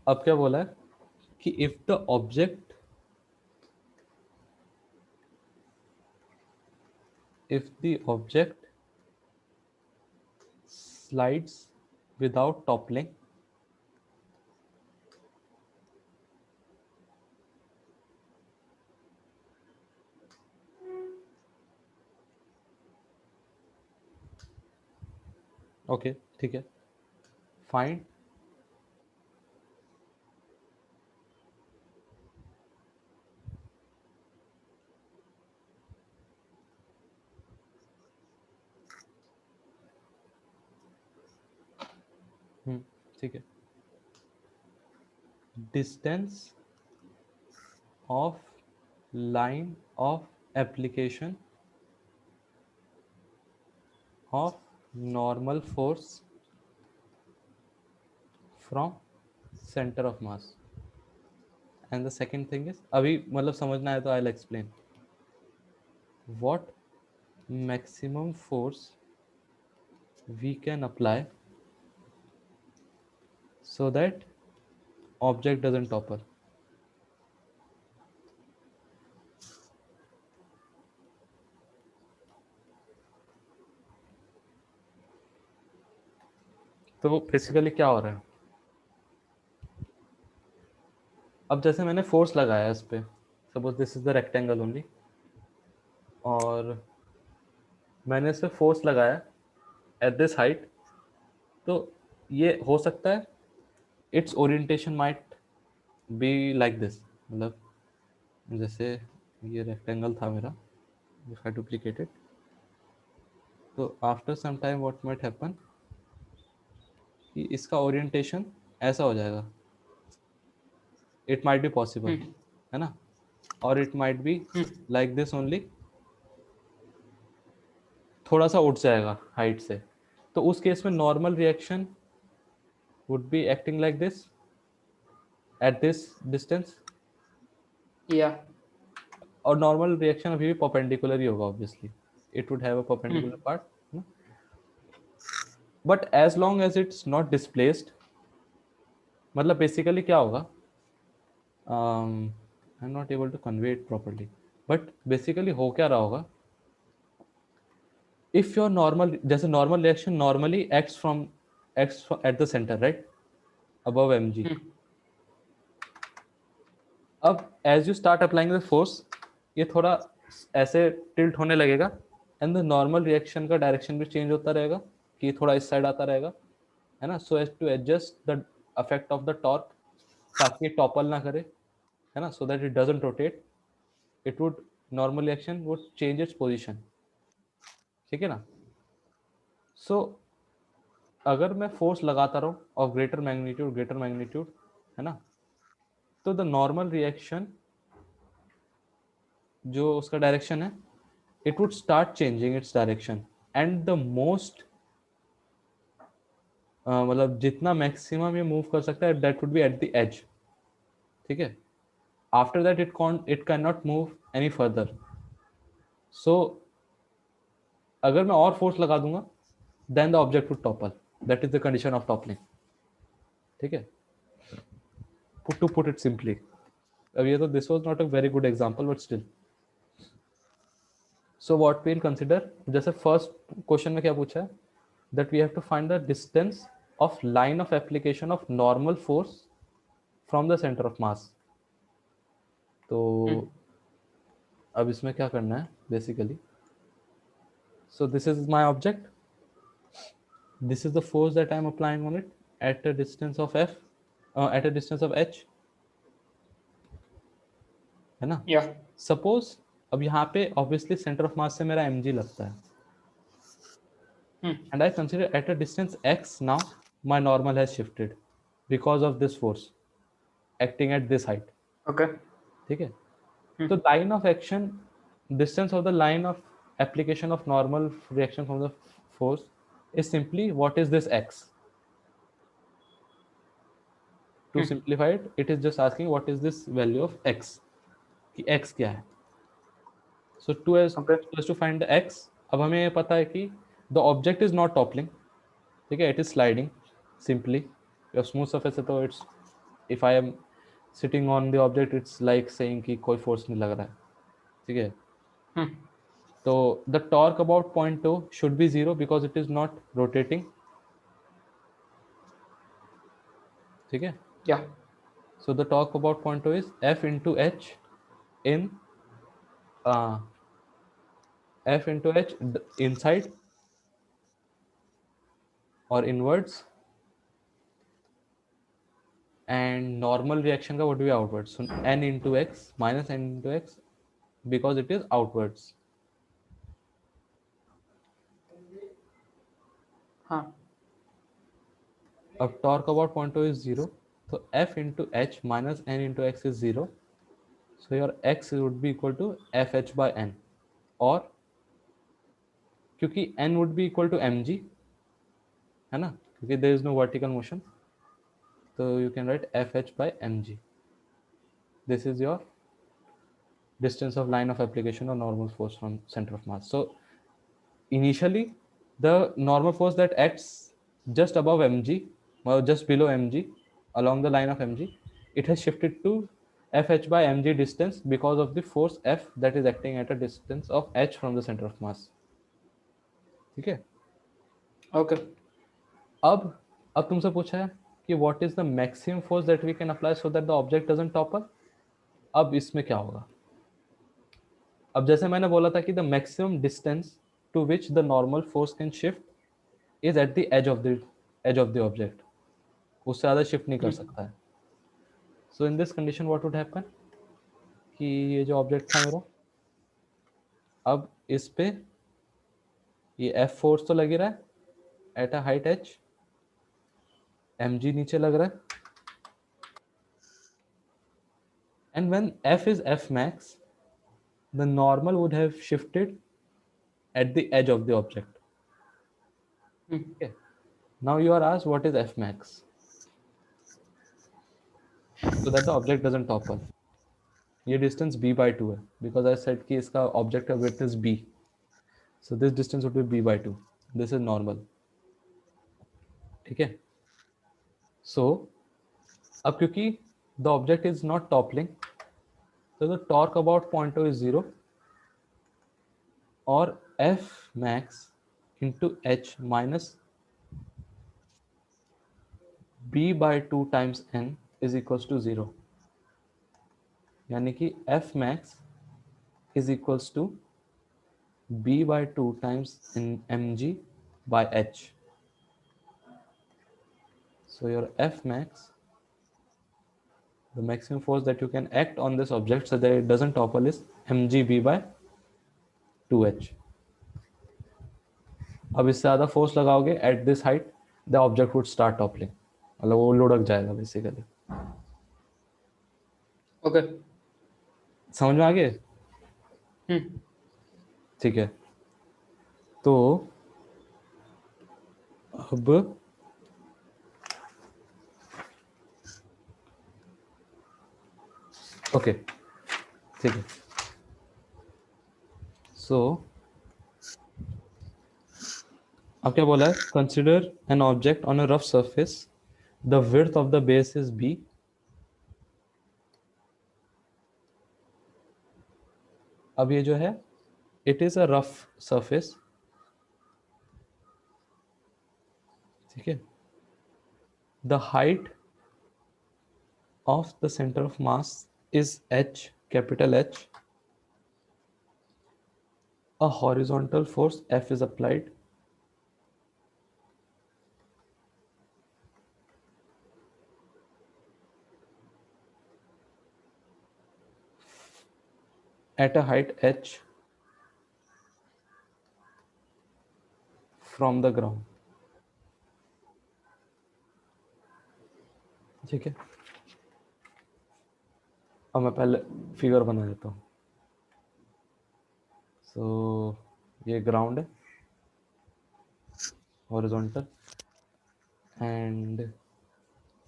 अब क्या बोला है कि if the object slides without toppling, okay ठीक है, फाइंड ठीक है, distance of line of application of normal force from centre of mass. And the second thing is, अभी मतलब समझना है तो I will explain what maximum force we can apply so that object doesn't topple. तो basically क्या हो रहा है, अब जैसे मैंने फोर्स लगाया इस पे, suppose this is the rectangle only, और मैंने इस पे फोर्स लगाया एट दिस हाइट, तो ये हो सकता है its orientation might be like this, मतलब जैसे ये रेक्टेंगल था मेरा, इफ आई डुप्लीकेट इट, तो after some time what might happen कि इसका ओरिएंटेशन ऐसा हो जाएगा, इट माइट बी पॉसिबल, है ना, और it might be like this only, थोड़ा सा उठ जाएगा हाइट से, तो उस केस में normal reaction would be acting like this at this distance, या और नॉर्मल रिएक्शन अभी भी परपेंडिकुलर ही होगा obviously, it would have a perpendicular part, but as long as it's not displaced, मतलब बेसिकली क्या होगा, I am not able to convey it properly, but basically हो क्या रहा होगा, इफ योर नॉर्मल, जैसे normal reaction normally acts at the centre right above mg, अब as you start applying the force ये थोड़ा ऐसे टिल्ट होने लगेगा, एंड द नॉर्मल रिएक्शन का डायरेक्शन भी चेंज होता रहेगा कि थोड़ा इस साइड आता रहेगा, है ना, so as to adjust the effect of the torque, ताकि ये टॉपल ना करे, है ना, so that it doesn't rotate, it would normal reaction would change its position, ठीक है ना. सो अगर मैं फोर्स लगाता रहूँ ऑफ ग्रेटर मैग्नीट्यूड, है ना, तो द नॉर्मल रिएक्शन जो उसका डायरेक्शन है, it would start changing its direction, and the most मतलब जितना मैक्सिमम ये मूव कर सकता है that would be at the edge, ठीक है, after that it can not move any further. So अगर मैं और फोर्स लगा दूंगा then the object would topple, that is the condition of toppling, ठीक है, टू पुट इट सिंपली. अब ये तो this was not a very good example but still, so what we will consider, जैसे फर्स्ट क्वेश्चन में क्या पूछा है, that we have to find the distance of line of application of normal force from the centre of mass. तो अब इसमें क्या करना है basically, so this is my object, this is the force that I am applying on it at a distance of f, at a distance of h, है ना. या suppose अब यहाँ पे ऑब्वियसली सेंटर ऑफ मास से मेरा mg लगता है, and I consider at a distance x now my normal has shifted because of this force acting at this height, okay ठीक है. तो line of action, distance of the line of application of normal reaction from the force is simply what is this x. To simplify it, it is just asking what is this value of x, कि x क्या है. So to find the x, अब हमें ये पता है कि the object is not toppling, ठीक है, it is sliding simply. Your smooth surface है तो it's, if I am sitting on the object, it's like saying कि कोई फोर्स नहीं लग रहा है, ठीक है. Hmm. तो the torque about point two should be zero because it is not rotating, ठीक है. Yeah. So the torque about point 2 is F into H in uh, F into H inside or inwards, and normal reaction का would be outwards. So N into X minus N into X because it is outwards. Huh. अब torque about point 2 is 0. So F into H minus N into X is 0. So your X would be equal to FH by N. और क्योंकि N would be equal to mg, है ना, क्योंकि there is no vertical motion, so you can write FH by mg. This is your distance of line of application or normal force from center of mass. So initially the normal force that acts just above mg or just below mg along the line of mg, it has shifted to fh by mg distance because of the force F that is acting at a distance of h from the center of mass. ठीक है. Okay. अब तुमसे पूछा है कि what is the maximum force that we can apply so that the object doesn't topple. अब इसमें क्या होगा. अब जैसे मैंने बोला था कि the maximum distance to which the normal force can shift is at the edge of the object. उससे ज़्यादा शिफ्ट नहीं कर सकता है. So in this condition what would happen कि ये जो ऑब्जेक्ट था मेरा, अब इस पे ये एफ फोर्स तो लग ही रहा है at a height H, M G नीचे लग रहा है, and when F is F max the normal would have shifted at the edge of the object. Hmm. Okay. Now you are asked what is F max so that the object doesn't topple. ये distance b by 2 है because I said कि इसका object का width is b. So this distance would be b by 2. This is normal. ठीक है. So अब क्योंकि the object is not toppling, so the torque about point 2 is 0 or F max into h minus b by 2 times n is equals to 0. यानी कि F max is equals to b by 2 times in mg by h. So your F max, the maximum force that you can act on this object so that it doesn't topple is mgb by 2h. अब इससे ज़्यादा force लगाओगे at this height the object would start toppling, मतलब वो लुढ़क जाएगा basically. Okay. समझ में आ गए. Hmm. ठीक है. तो अब ओके, ठीक है. सो अब क्या बोला है, consider an object on a rough surface, the width of the base is b. अब ये जो है it is a rough surface, ठीक है. The height of the center of mass is h, capital H. A horizontal force F is applied at a height h from the ground. ठीक है. अब मैं पहले फिगर बना देता हूँ. सो ये ग्राउंड है horizontal and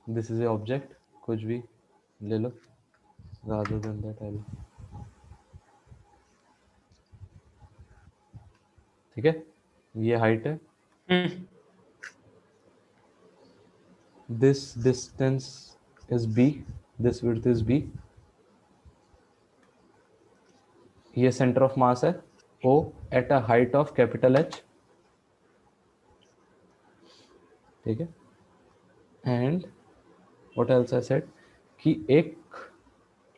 this is a object, कुछ भी ले लो rather than that I will. ठीक है. ये हाइट है, Hmm. this distance is b. this width is b, ये center of mass है o at a height of capital H, ठीक है, and what else I said कि एक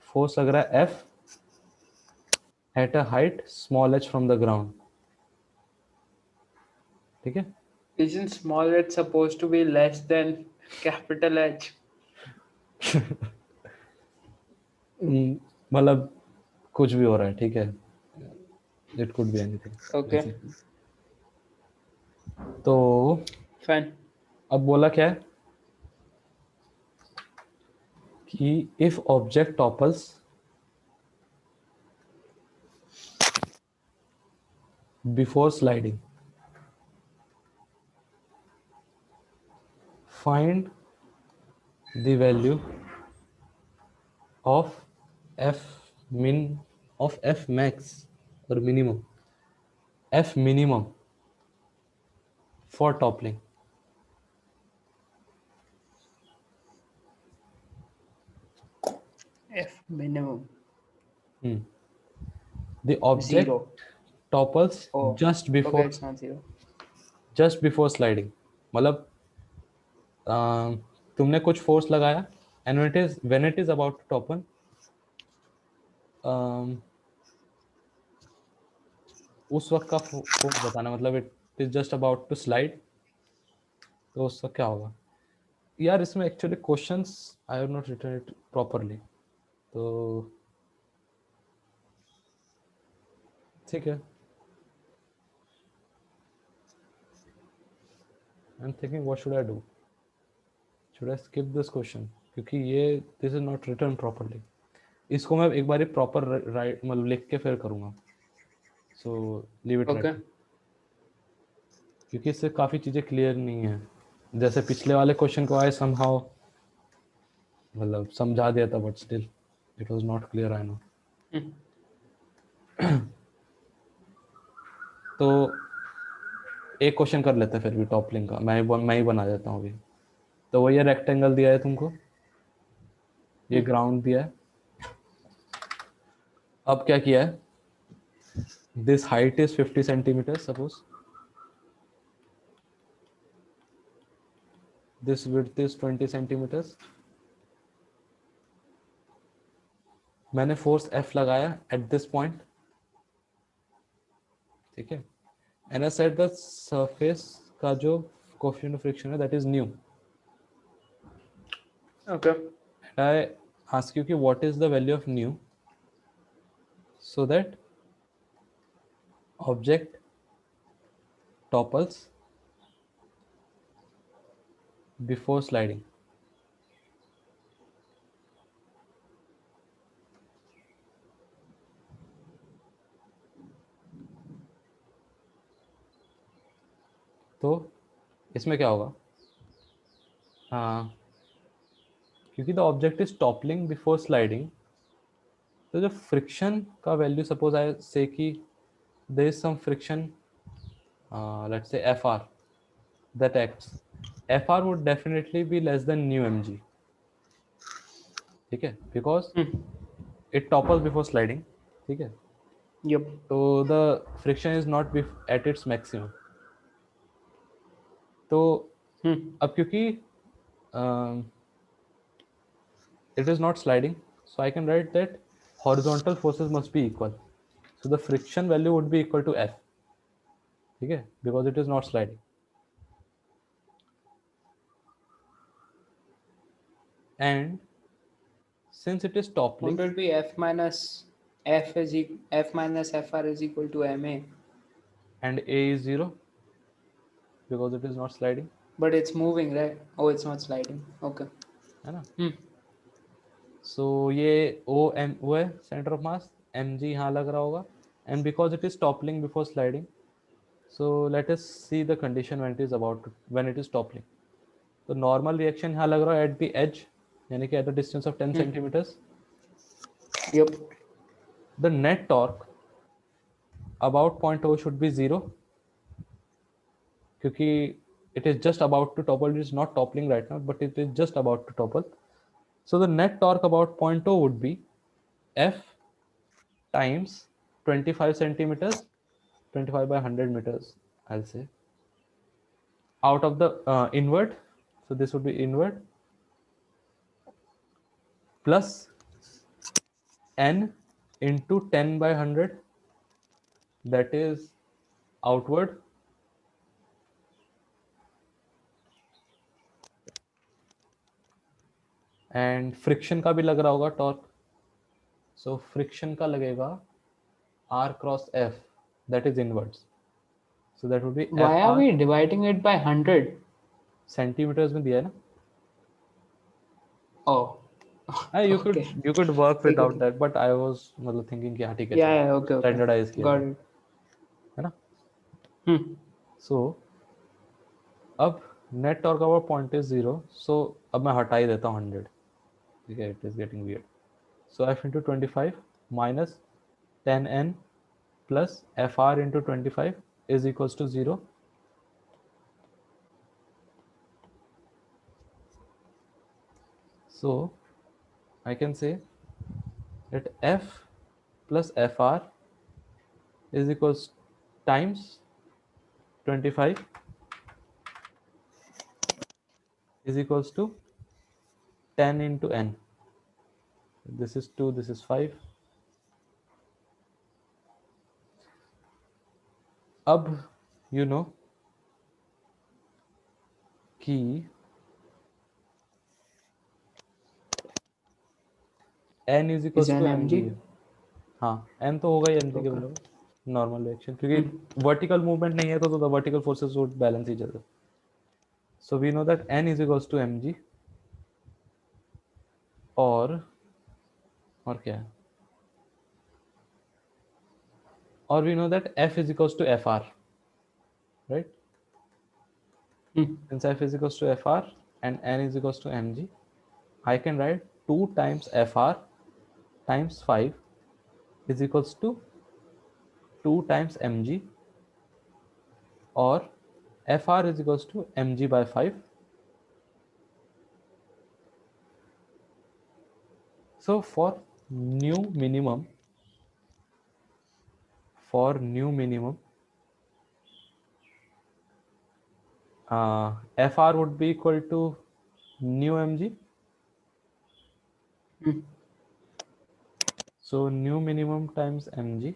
force लग रहा है F at a height small h from the ground, ठीक है. Isn't small h supposed to be less than capital H? मतलब कुछ भी हो रहा है, ठीक है, it could be anything. Okay, तो fine. अब बोला क्या है कि if object topples before sliding, find the value of f min of f max or minimum, f minimum for toppling. F minimum. The object Zero. topples Oh, just okay, before it's not zero. sliding. मतलब तुमने कुछ force लगाया and when it is about to topple, उस वक्त का force बताना, मतलब it is just about to slide, तो उसका क्या होगा यार. इसमें actually questions I have not written it properly, तो ठीक है. I am thinking what should I do, should I skip this question, क्योंकि ये this is not written properly. इसको मैं एक बार प्रॉपर राइट मतलब लिख के फिर करूँगा. So leave it Okay. Right, क्योंकि इससे काफ़ी चीज़ें क्लियर नहीं है. जैसे पिछले वाले क्वेश्चन को आए समहाउ मतलब समझा दिया था, but still it was not clear, I know. तो एक क्वेश्चन कर लेते हैं फिर भी टॉपलिंग का, मैं ही बना देता हूँ अभी. तो वो ये रेक्टेंगल दिया है तुमको, ये ग्राउंड दिया है. अब क्या किया है, this height is 50 centimetre suppose, this width is 20 centimetres. मैंने फोर्स F लगाया एट दिस पॉइंट, ठीक है, and I said the surface का जो कोएफिशिएंट ऑफ फ्रिक्शन है that is mu. Okay. I ask you what is the value of nu, so that object topples before sliding. तो इसमें क्या होगा, हाँ, क्योंकि the object is toppling before sliding, तो जो फ्रिक्शन का वैल्यू सपोज आई से कि there is some friction, let's say Fr that acts, Fr would definitely be less than nu mg, ठीक है, बिकॉज इट टॉपल्स बिफोर स्लाइडिंग, ठीक है. Yep. तो the friction is not at its maximum. तो अब क्योंकि it is not sliding, so I can write that horizontal forces must be equal, so the friction value would be equal to F, ठीक है, because it is not sliding. And since it is toppling, Wouldn't it be F minus Fr is equal to ma? and A is 0 because it is not sliding, But it's moving, right? Oh, it's not sliding. Okay. है ना. So ये O है center of mass, mg यहाँ लग रहा होगा, and because it is toppling before sliding, so let us see the condition when it is toppling. तो normal reaction यहाँ लग रहा है at the edge, यानी कि at the distance of 10 centimeters. Yep. The net torque about point O should be 0, क्योंकि it is just about to topple, it is not toppling right now, but it is just about to topple. So the net torque about point O would be F times 25 centimeters, 25 by 100 meters, I'll say, out of the inward. So this would be inward plus N into 10 by 100, that is outward, and friction का भी लग रहा होगा torque. So friction का लगेगा r cross f, that is inwards. So that would be Why f are r. we dividing it by 100? Centimetres में दिया है ना. Oh. you Okay. could work ठीक है, without ठीक. that, but I was मतलब thinking कि हाँ ठीक है, Yeah, yeah, okay, okay. Standardise किया Got जाए, it. है ना. Hmm. सो अब net torque about point is 0. So अब मैं हटा ही देता हूँ 100. ठीक है, it is getting weird. So f into 25 minus 10n plus fr into 25 is equals to 0. So I can say that f plus fr is equals times 25 is equals to 10 into n. This is 2, this is 5. अब you know कि n is equals Is to an mg. mg? हाँ, n तो होगा ही mg के Okay. बराबर, normal reaction, क्योंकि vertical movement नहीं है तो the vertical forces would balance each other. So we know that n is equals to mg, और क्या है, और we know that f is equals to fr, right? Hmm. Since f is equals to fr and n is equals to mg, I can write 2 times fr times 5 is equals to 2 times mg, or fr is equals to mg by 5. So for new minimum, fr would be equal to new mg. Hmm. So new minimum times mg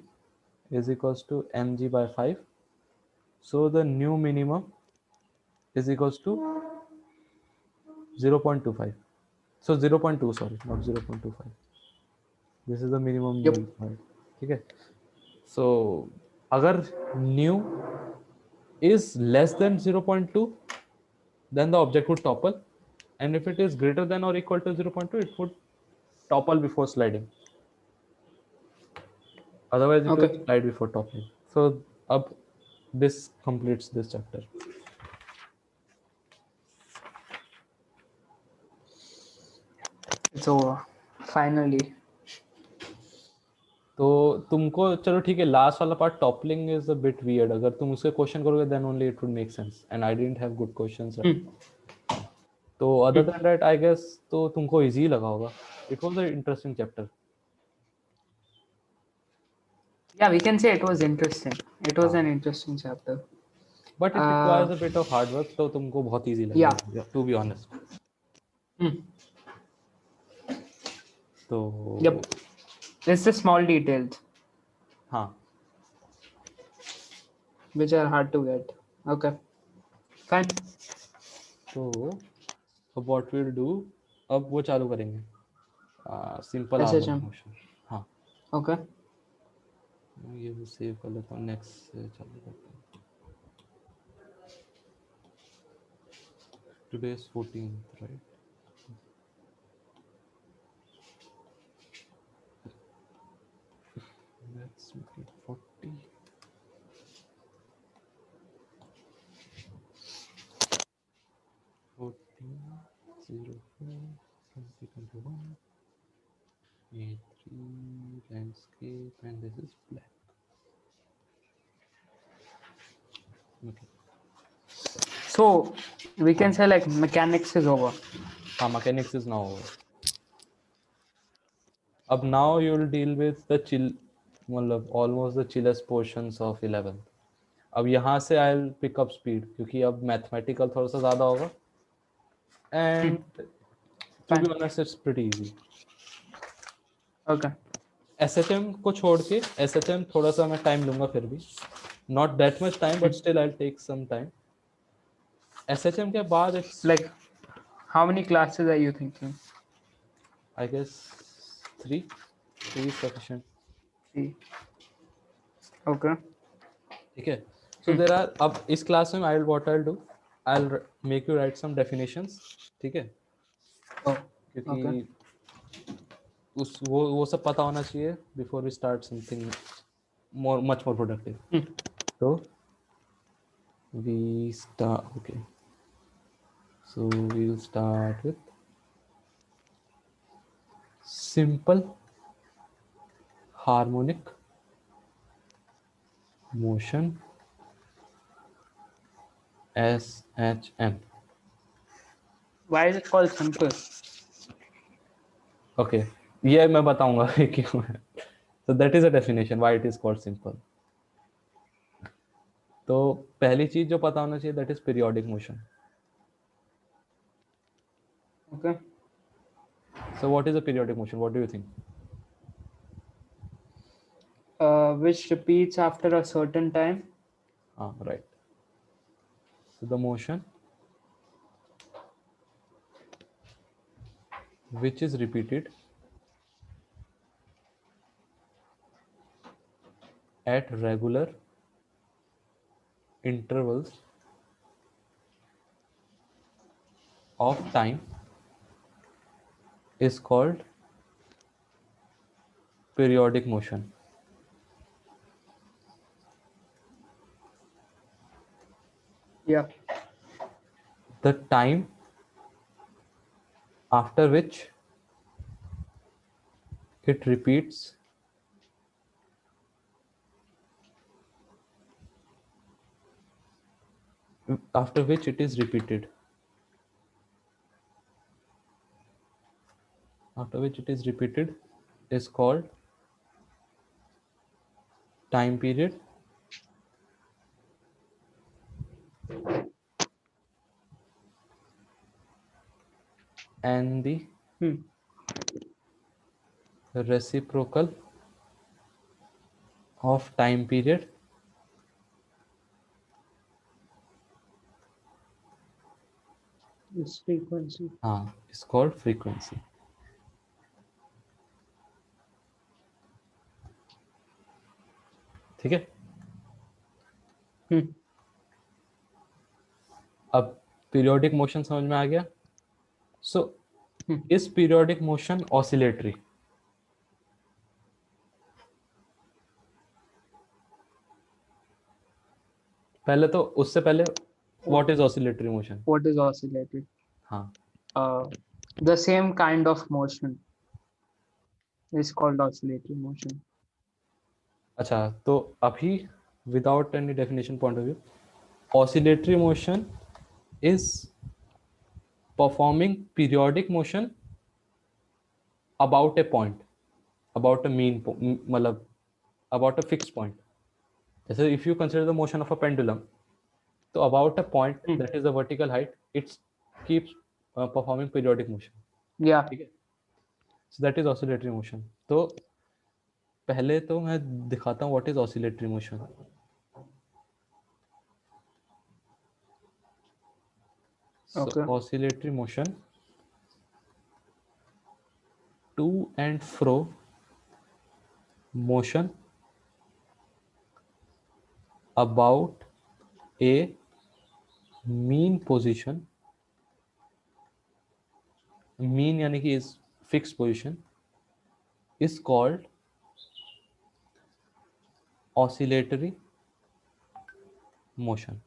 is equals to mg by 5. So the new minimum is equals to 0.25. So 0.2, sorry, not 0.25. This is the minimum new Yep. required. ठीक है. So अगर new is less than 0.2, then the object would topple, and if it is greater than or equal to 0.2, it would topple before sliding. Otherwise, it will Okay. slide before toppling. So up, this completes this chapter. It's over. Finally. तो तुमको चलो ठीक है, last वाला part toppling is a bit weird. अगर तुम उसके question करोगे then only it would make sense, and I didn't have good questions. तो other than that I guess तो तुमको इजी लगा होगा. It was a interesting chapter. Yeah, we can say it was interesting. It was an interesting chapter. But it requires a bit of hard work, तो तुमको बहुत easy Yeah. लगेगा to be honest. Hmm. तो Yep. It's the small details हाँ, which are hard to get. Okay. Fine. तो अब what will do, अब वो चालू करेंगे सिंपल आर्म SHM. मोशन. हाँ, Okay. ये भी सेव कर लेता हूँ, नेक्स्ट से चालू करते हैं. Today is 14th, right? Let's make it 40. A3 landscape, and this is black. Okay. So we can say like mechanics is over. Mechanics is now over. अब now you will deal with the chill, मतलब almost the chillest portions of 11th. अब यहाँ से I'll pick up speed क्योंकि अब mathematical थोड़ा सा ज़्यादा होगा and to be Fine. honest it's pretty easy. Okay. SHM को छोड़ के SHM थोड़ा सा मैं टाइम लूँगा फिर भी, not that much time but still I'll take some time. SHM के बाद it's Like, how many classes are you thinking? I guess 3 is sufficient. 3. Okay. ठीक है. So there are, अब इस क्लास में I'll do, I'll make you write some definitions. ठीक है. Oh. क्योंकि Okay. उस वो सब पता होना चाहिए before we start something much more productive. So we start, okay, so we'll start with simple harmonic motion, SHM. Why is it called simple? Okay, ये मैं बताऊंगा क्यों है. So that is a definition why it is called simple. तो पहली चीज जो पता होना चाहिए that is periodic motion. Okay. So what is a periodic motion? What do you think? Which repeats after a certain time. Right. So the motion which is repeated at regular intervals of time is called periodic motion. Yeah. The time after which it repeats after which it is repeated after which it is repeated is called time period, and the reciprocal of time period This frequency. is called frequency. ठीक है. अब periodic motion समझ में आ गया. So is periodic motion oscillatory? पहले तो उससे पहले what is oscillatory motion? What is oscillatory? हाँ. The same kind of motion is called oscillatory motion. अच्छा, तो अभी without any definition point of view, oscillatory motion is performing periodic motion about a point, about a mean, मतलब about a fix point. जैसे if you consider the motion of a pendulum, तो about a point that is the vertical height its keeps performing periodic motion. Yeah. ठीक है. So that is oscillatory motion. तो पहले तो मैं दिखाता हूँ what is oscillatory motion. So Okay. oscillatory motion, to and fro motion about a mean position, mean यानी कि is fixed position, is called oscillatory motion.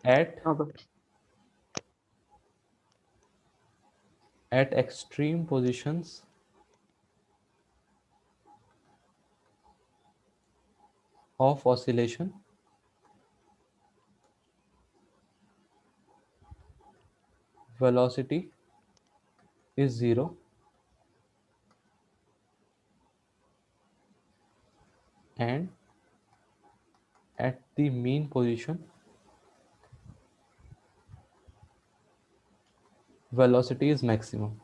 At Okay. extreme positions of oscillation, velocity is 0 and at the mean position velocity is maximum.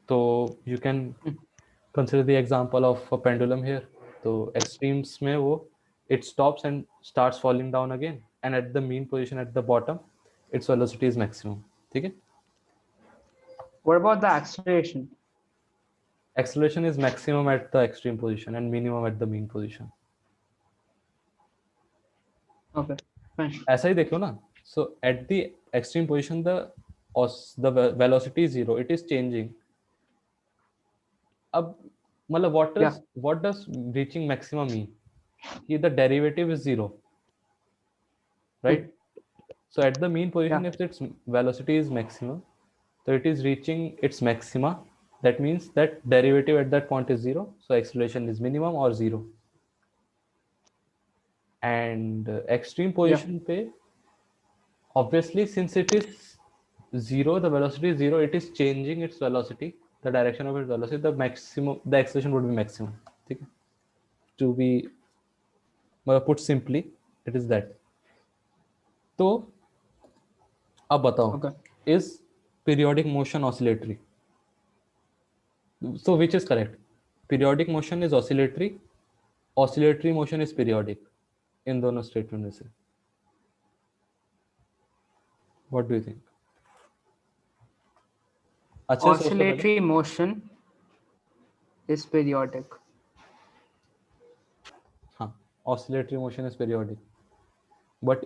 So you can consider the example of a pendulum here. So extremes में वो it stops and starts falling down again, and at the mean position at the bottom its velocity is maximum. ठीक है? What about the acceleration? Acceleration is maximum at the extreme position and minimum at the mean position. Okay, fine. ऐसा ही देख लो ना. So at the extreme position the velocity is 0, it is changing. अब मतलब what does reaching maximum mean? कि the derivative is 0, right? So at the mean position, if its velocity is maximum, so it is reaching its maxima. That means that derivative at that point is 0. So acceleration is minimum or 0. And extreme position पे, obviously since it is 0, the velocity is 0, it is changing its velocity, the direction of its velocity, the maximum, the acceleration would be maximum. ठीक है? To be put simply, it is that. तो अब बताओ, is periodic motion oscillatory? So which is correct? Periodic motion is oscillatory, oscillatory motion is periodic. इन दोनों statement में से what do you think? अच्छे से सोच लो पहले. Oscillatory motion is periodic. हाँ, oscillatory motion is periodic. But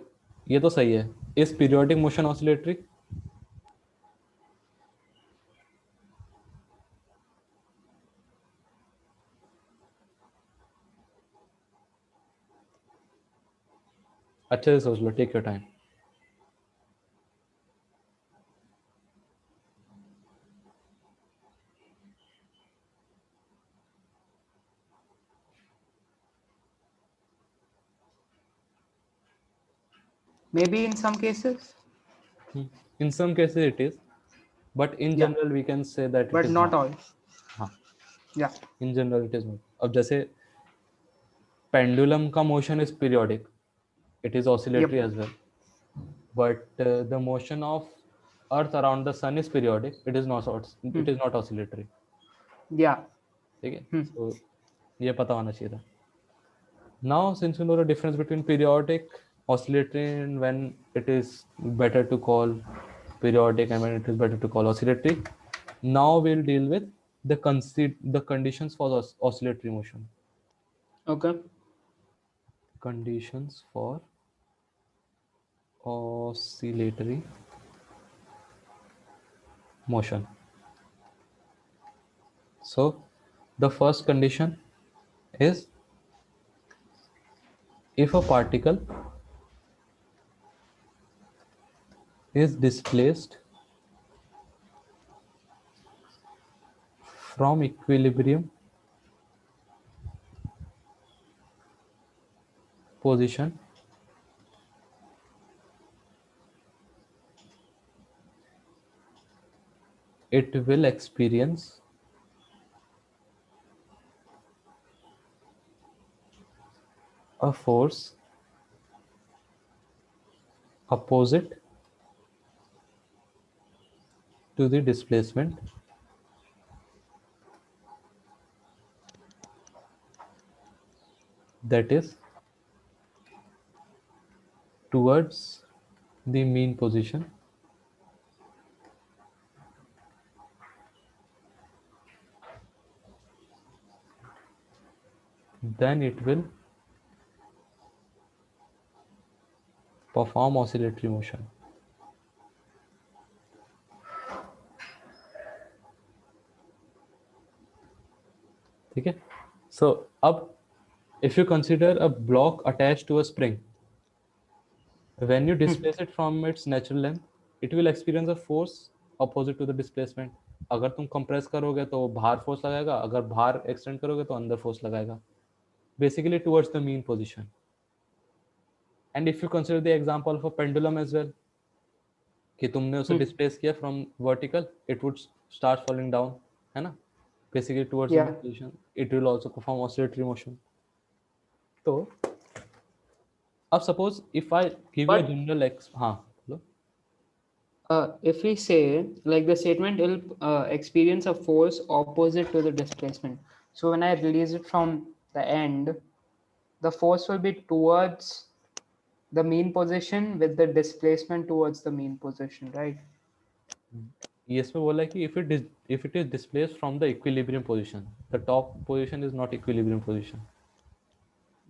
ये तो सही है. Is periodic motion oscillatory? अच्छे से सोच लो. Take your time. Maybe in some cases. In some cases it is, but in general we can say that but it is not all. हाँ. Yeah. In general it is not. अब जैसे pendulum का motion is periodic, it is oscillatory as well. But the motion of Earth around the sun is periodic. It is not oscillatory. Yeah. ठीक है? So ये पता होना चाहिए था. Now since you know the difference between periodic, oscillatory, and when it is better to call periodic and when it is better to call oscillatory, now we'll deal with the conditions for oscillatory motion. Okay. Conditions for oscillatory motion. So the first condition is if a particle is displaced from equilibrium position it will experience a force opposite to the displacement that is towards the mean position then it will perform oscillatory motion. ठीक है? So अब if you consider a block attached to a spring, when you displace it from its natural length, it will experience a force opposite to the displacement. अगर तुम compress करोगे तो बाहर force लगाएगा, अगर बाहर extend करोगे तो अंदर force लगाएगा. Basically towards the mean position. And if you consider the example of a pendulum as well, कि तुमने उसे डिस्प्लेस किया from vertical, it would start falling down, है ना, basically towards the Yeah. position. It will also perform oscillatory motion. तो अब suppose if I give you a But general हाँ बोलो. if we say like the statement will experience a force opposite to the displacement. So when I release it from the end, the force will be towards the mean position with the displacement towards the mean position, right? ये इसमें बोला है कि if it is displaced from the equilibrium position, the top position is not equilibrium position.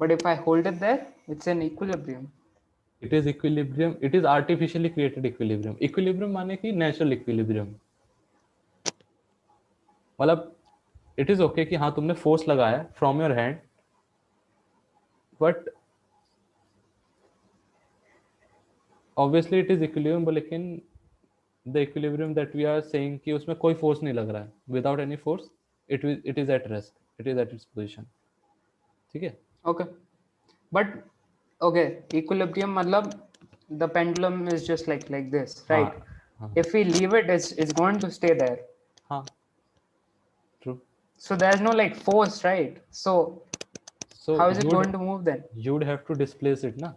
But if I hold it there, it's an equilibrium. It is equilibrium. It is artificially created equilibrium. Equilibrium माने कि natural equilibrium. मतलब it is okay कि हाँ तुमने force लगाया from your hand, but obviously it is equilibrium, लेकिन the equilibrium that we are saying कि उसमें कोई force नहीं लग रहा है, without any force it is at rest, it is at its position. ठीक है. Okay. But okay, equilibrium matlab the pendulum is just like this, हाँ right? हाँ If we leave it, it's going to stay there. हाँ true. So there's no like force, right? So So how is it going to move then? you would have to displace it ना,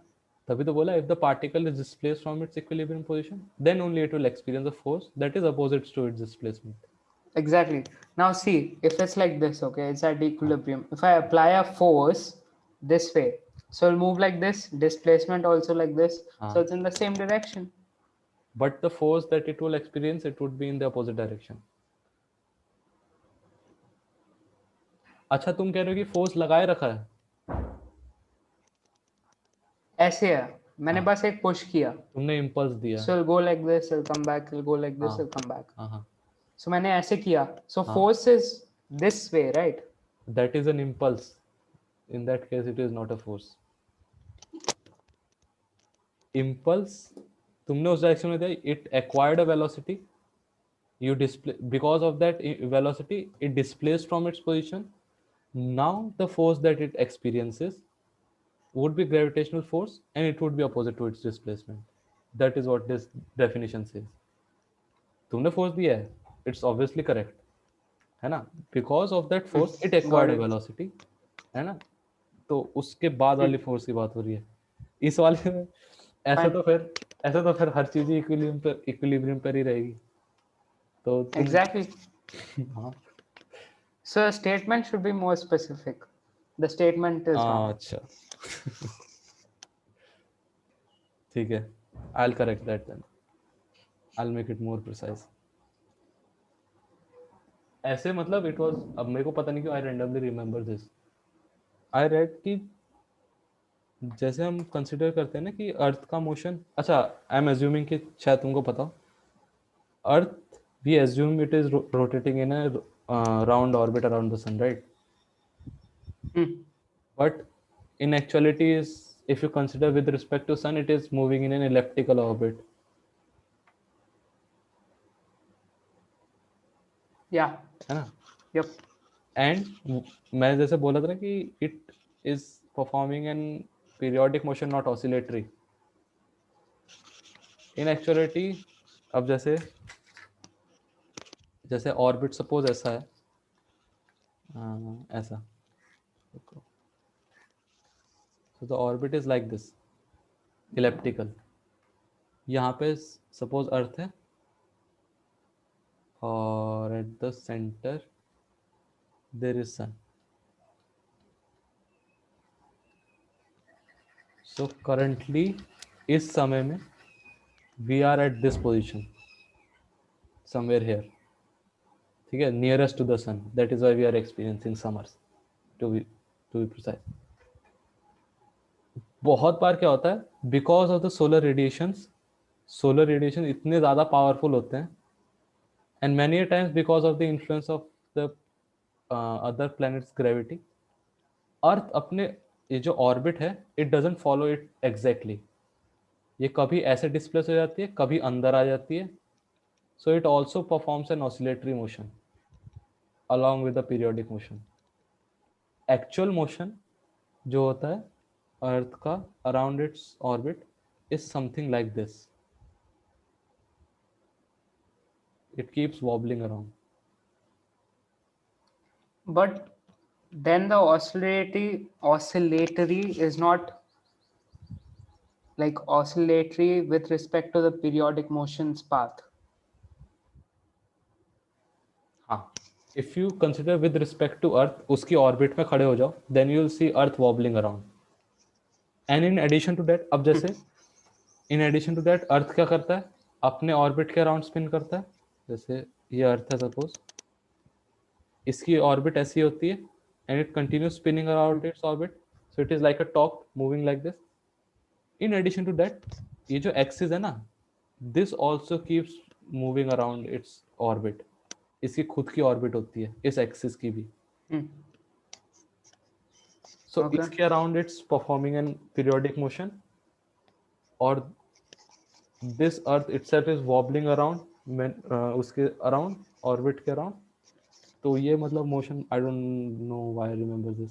तभी तो बोला if the particle is displaced from its equilibrium position, then only it will experience a force that is opposite to its displacement. Exactly. Now see, if it's like this, okay, it's at equilibrium. If I apply a force this way, so it'll move like this, displacement also like this. So it's in the same direction. But the force that it will experience, it would be in the opposite direction. अच्छा तुम कह रहे हो कि force लगाए रखा है. ऐसे है, मैंने बस एक पुश किया. तुमने इम्पल्स दिया. So it'll go like this, it'll come back, it'll go like this, it'll come back. हाँ. So मैंने ऐसे किया. So force is this way, right? That is an impulse. In that case, it is not a force. Impulse, तुमने उस direction में दिया, it acquired a velocity. You display because of that velocity, it displaced from its position. Now the force that it experiences would be gravitational force, and it would be opposite to its displacement. That is what this definition says. तुमने force दिया है, it's obviously correct, है ना, because of that force it acquired a velocity, है ना, तो उसके बाद वाली फोर्स की बात हो रही है इस वाले में. ऐसा तो फिर हर चीज इक्विलिब्रियम पर ही रहेगी. तो Exactly. हाँ. So a statement should be more specific. The statement is wrong. अच्छा. ठीक है. I'll correct that then. I'll make it more precise. ऐसे मतलब it was, अब मेरे को पता नहीं क्यों I randomly remember this. I read कि जैसे हम कंसिडर करते हैं ना कि अर्थ का मोशन, अच्छा आई एम एज्यूमिंग कि शायद तुमको पता हो, earth we assume it is rotating in a round orbit around the sun, right? But in actuality is, if you consider with respect to sun, it is moving in an elliptical orbit. Yeah. है ना? Yep. And मैं जैसे बोला था ना कि it is performing an periodic motion, not oscillatory. In actuality, अब जैसे ऑर्बिट सपोज ऐसा है, ऐसा, so the orbit is like this, elliptical. यहाँ पे सपोज अर्थ है और at the centre there is sun. So currently इस समय में we are at this position somewhere here, ठीक है, nearest to the sun. That is why we are experiencing summers, to be precise. बहुत बार क्या होता है, because of the solar radiation इतने ज़्यादा पावरफुल होते हैं, and many times because of the influence of the other planets gravity, earth अपने ये जो ऑर्बिट है it doesn't follow it exactly. ये कभी ऐसे डिस्प्लेस हो जाती है, कभी अंदर आ जाती है. So it also performs an oscillatory motion along with the periodic motion. Actual motion जो होता है अर्थ का around its orbit is something like this. It keeps wobbling around. But then the oscillatory is not like oscillatory with respect to the periodic motion's path. हाँ, if you consider with respect to earth, उसकी orbit में खड़े हो जाओ, then you will see earth wobbling around. And in addition to that, अब जैसे in addition to that earth क्या करता है, अपने ऑर्बिट के अराउंड स्पिन करता है. जैसे ये अर्थ है सपोज, इसकी ऑर्बिट ऐसी होती है and it continue spinning around its orbit. So it is like a top moving like this. In addition to that, ये जो एक्सिस है ना, this also keeps moving around its orbit. इसकी खुद की ऑर्बिट होती है, इस एक्सिस की भी. Hmm. So Okay. इसके around its performing an periodic motion, और this earth itself is wobbling around, उसके अराउंड, ऑर्बिट के अराउंड. तो ये मतलब motion, I don't know why I remember this.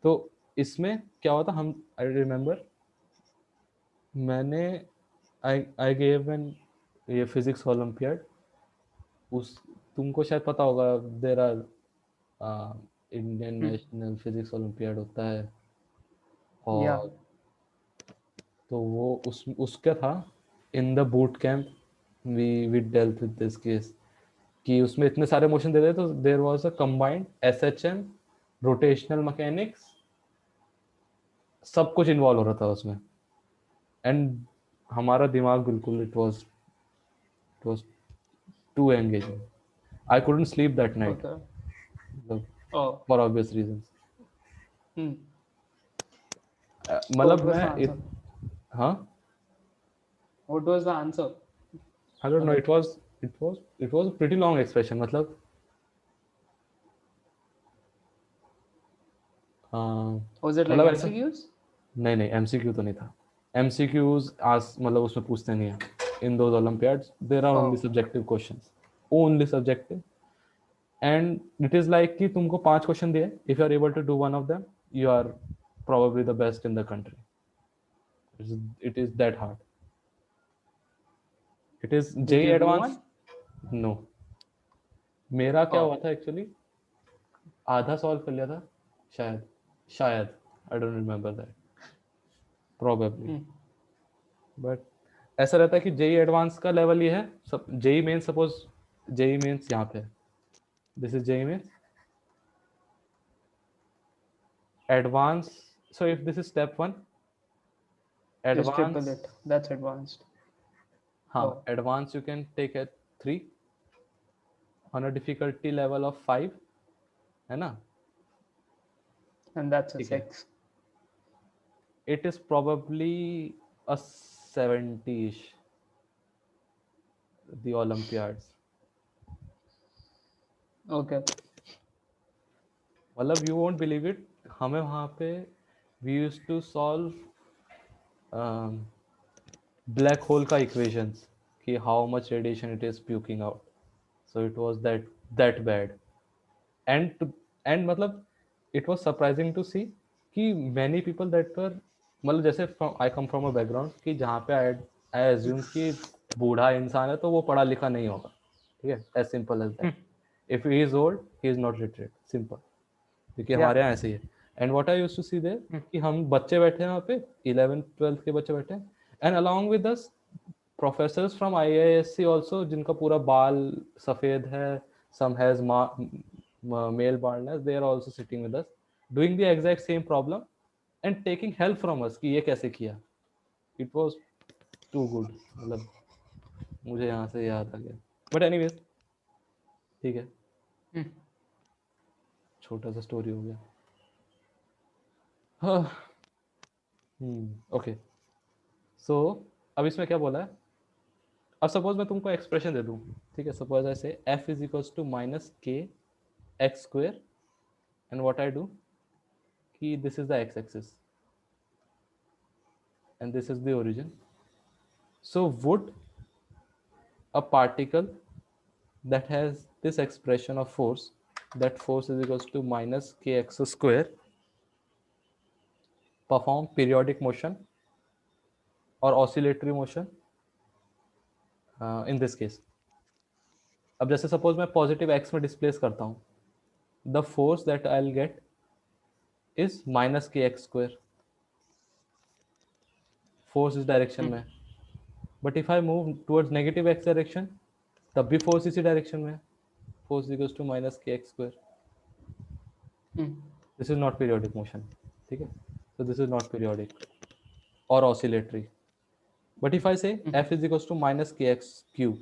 तो इसमें क्या होता, हम, आई रिमेंबर, मैंने आई गेव एन ये फिजिक्स ओलंपियाड. उस, तुमको शायद पता होगा, there are Indian national physics olympiad होता है. और Yeah. तो वो उसका था, in the boot camp we dealt with this case, कि उसमें इतने सारे मोशन दे रहे, तो there was a combined SHM, rotational mechanics, सब कुछ इन्वॉल्व हो रहा था उसमें. एंड हमारा दिमाग बिल्कुल, it was too engaging. I couldn't sleep that night, Okay. Oh. For obvious reasons. Hmm. So मतलब what was the मैं answer? हाँ, What was the answer? I don't know, मतलब it was pretty long expression. मतलब Was it like मतलब ऐसा, MCQs? नहीं नहीं, MCQ तो नहीं था. एमसीक्यूज आज मतलब उसमें पूछते नहीं है in those olympiads. There are only Oh. Subjective questions, only subjective. And it is like कि तुमको 5 क्वेश्चन दिए, if you are able to do one of them, you are probably the best in the country. It is that hard. It is Did JEE you do advanced. one? No, मेरा क्या Oh. हुआ था actually, आधा solve कर लिया था शायद, शायद, I don't remember that, probably. Hmm. But ऐसा रहता है कि जेई एडवांस का लेवल ये है. सब JEE Main, suppose JEE Mains यहाँ पे, this is JEE Mains advance. So if this is step 1 Just triple advance, it. That's advanced. हाँ, Oh. Advance you can take at 3 on a difficulty level of 5, है ना. And that's a ठीक है, 6. It is probably a 70ish, the olympiads. Okay. मतलब you won't believe it, हमें वहाँ पे we used to solve black hole का equations, कि how much radiation it is puking out. So it was that bad. And and मतलब it was surprising to सी कि many people that were, मतलब जैसे आई come from a background कि जहाँ पे I assume कि बूढ़ा इंसान है तो वो पढ़ा लिखा नहीं होगा. ठीक है, as simple as that. If he is old, he is not literate, simple. क्योंकि हमारे यहाँ ऐसे ही है. And what I used to see there, कि हम बच्चे बैठे हैं वहाँ पे, 11th-12th के बच्चे बैठे हैं, and along with us professors from IISc also, जिनका पूरा बाल सफेद है, some has male baldness, they are also sitting with us doing the exact same problem and taking help from us कि ये कैसे किया. It was too good. मतलब मुझे यहाँ से याद आ गया. बट एनीवेज, ठीक है, Hmm. छोटा सा स्टोरी हो गया. हाँ. ओके. सो अब इसमें क्या बोला है, अब सपोज मैं तुमको एक्सप्रेशन दे दूं. ठीक है, सपोज ऐसे f is equals to minus k x square, and what I do कि this is the x axis and this is the origin. So would a particle that has this expression of force, that force is equals to minus kx square, perform periodic motion or oscillatory motion in this case. अब जैसे suppose मैं positive x में displace करता हूँ, the force that I will get is minus k x square, force इस direction में. But if I move towards negative x direction, तब भी फोर्स इसी डायरेक्शन में, force equals to minus k x square. This is not periodic motion. ठीक है, so this is not periodic or oscillatory. But if I say f is equals to minus kx cube,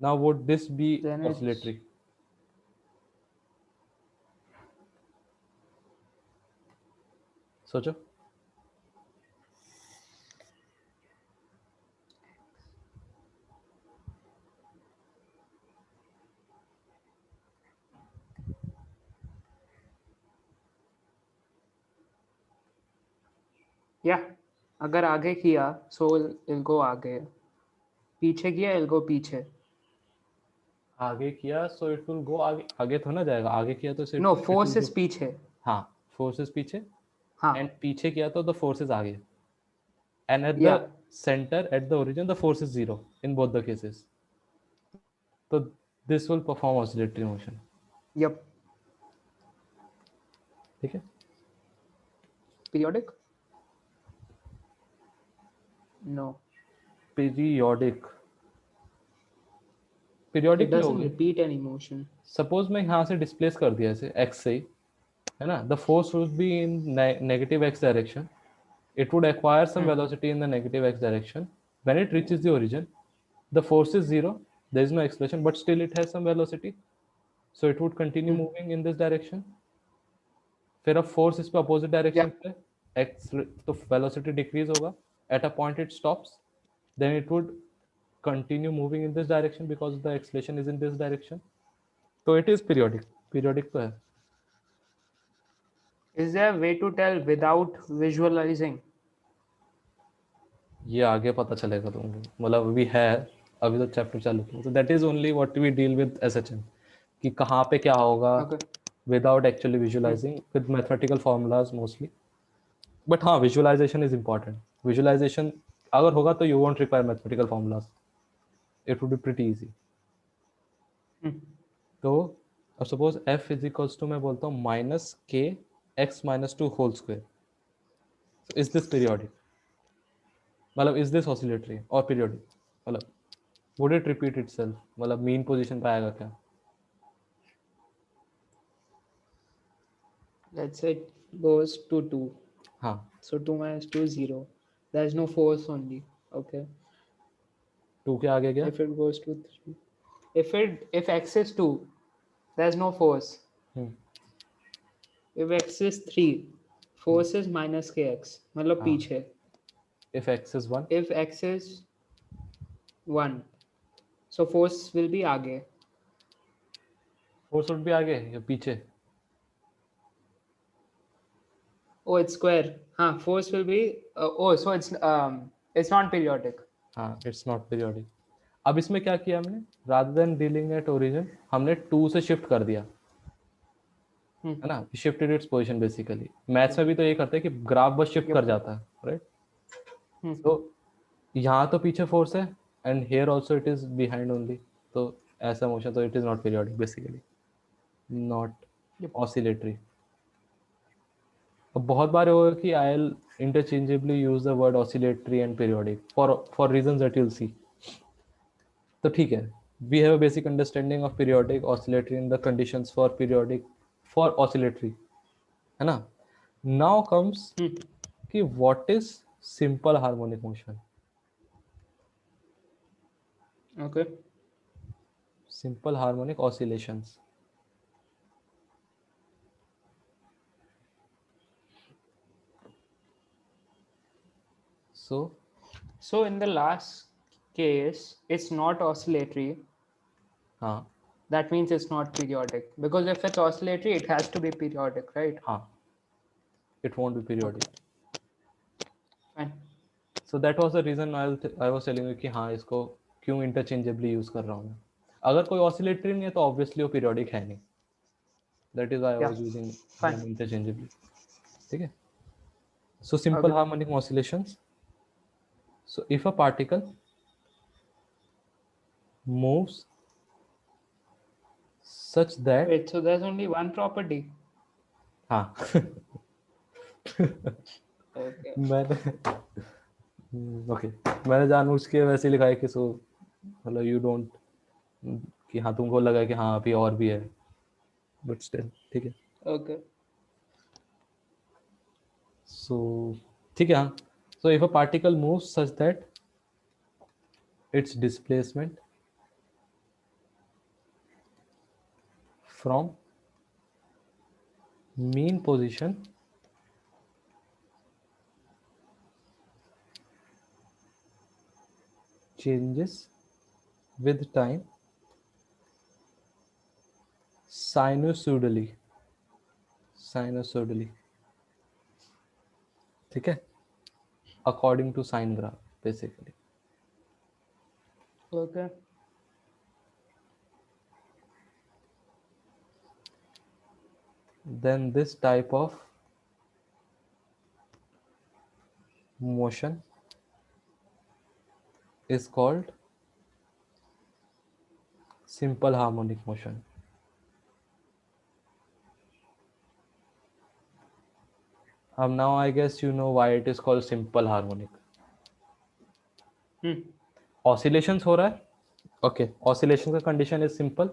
now would this be Then oscillatory? सोचो. या अगर आगे किया सो इल गो आगे, पीछे किया इल गो पीछे. आगे किया सो इट विल गो आगे, आगे तो ना जाएगा. आगे किया तो नो फोर्स इज पीछे. हाँ, फोर्स इज पीछे. हाँ एंड पीछे किया तो द फोर्स इज आगे. एंड एट या the center, at the origin, the force is zero in both the cases. So this will perform oscillatory motion. Yep. ठीक है. Periodic? No. Periodic It क्यों doesn't होगी? repeat any motion. Suppose मैं यहाँ से displace कर दिया ऐसे x से ही, है ना, the force would be in negative x direction. It would acquire some velocity in the negative x direction. When it reaches the origin, the force is zero. There is no acceleration, but still it has some velocity. So it would continue moving in this direction. फिर अब force इस पे opposite direction पे, x तो velocity decrease होगा. At a point it stops. Then it would continue moving in this direction because the acceleration is in this direction. So it is periodic. Periodic तो है. Is there a way to tell without visualizing? ये आगे पता चलेगा तुमको. मतलब अभी है, अभी तो चैप्टर चालू किया. So that is only what we deal with SHM, कि कहाँ पे क्या होगा, Okay. without actually visualizing, with mathematical formulas mostly. But हाँ, visualization is important. Visualization अगर होगा तो you won't require mathematical formulas. It would be pretty easy. तो अब suppose f is equals to मैं बोलता हूँ minus k x minus 2 whole square. So is this periodic? मतलब is this oscillatory or periodic? मतलब would it repeat itself? मतलब mean position पे आएगा क्या? Let's say it goes to 2. हाँ. So 2 minus 2 is 0. There's no force only. Okay. 2 के आगे क्या? If it goes to 3. If x is 2, there's no force. If x is 3, force is minus kx. मतलब पीछे. If x is 1, If x is 1, so force will be आगे. force would be आगे या पीछे? Oh, it's square. Force will be. So it's not periodic. हाँ, it's not periodic. अब इसमें क्या किया हमने? Rather than dealing at origin, हमने 2 से शिफ्ट कर दिया, है ना? We shifted its position basically. Maths में भी तो ये करते हैं कि ग्राफ बस शिफ्ट कर जाता है, राइट? तो यहाँ तो पीछे फोर्स है, and here also it is behind only. तो ऐसा मोशन, तो it is not periodic basically, not oscillatory. अब बहुत बार होगा कि I will interchangeably use the word oscillatory and periodic for reasons that you will see. तो ठीक है, we have a basic understanding of periodic, oscillatory in the conditions for periodic, for oscillatory, है ना? नाउ कम्स कि what is simple harmonic motion. Okay. Simple harmonic oscillations. So in the last case, it's not oscillatory. हाँ. That means it's not periodic. Because if it's oscillatory, it has to be periodic, right? हाँ. It won't be periodic. Fine. So that was the reason I was telling you कि हाँ, इसको क्यों interchangeably use कर रहा हूँ मैं. अगर कोई oscillatory नहीं है तो obviously वो periodic है नहीं. That is why I was using them interchangeably. ठीक है. So simple Okay. harmonic oscillations. So if a particle moves such that Wait, so there's only one property? हाँ Okay. मैंने ओके मैंने जानबूझ के वैसे लिखा है कि सो मतलब यू डोंट कि हाँ तुमको लगा कि हाँ अभी और भी है बट स्टिल ठीक है. Okay. सो ठीक है हाँ. So if a particle moves such that its displacement from mean position changes with time sinusoidally ठीक है according to sine graph basically. Okay. Then this type of motion is called simple harmonic motion. Now I guess you know why it is called simple harmonic. Oscillations हो रहा है. Okay, oscillation का condition is simple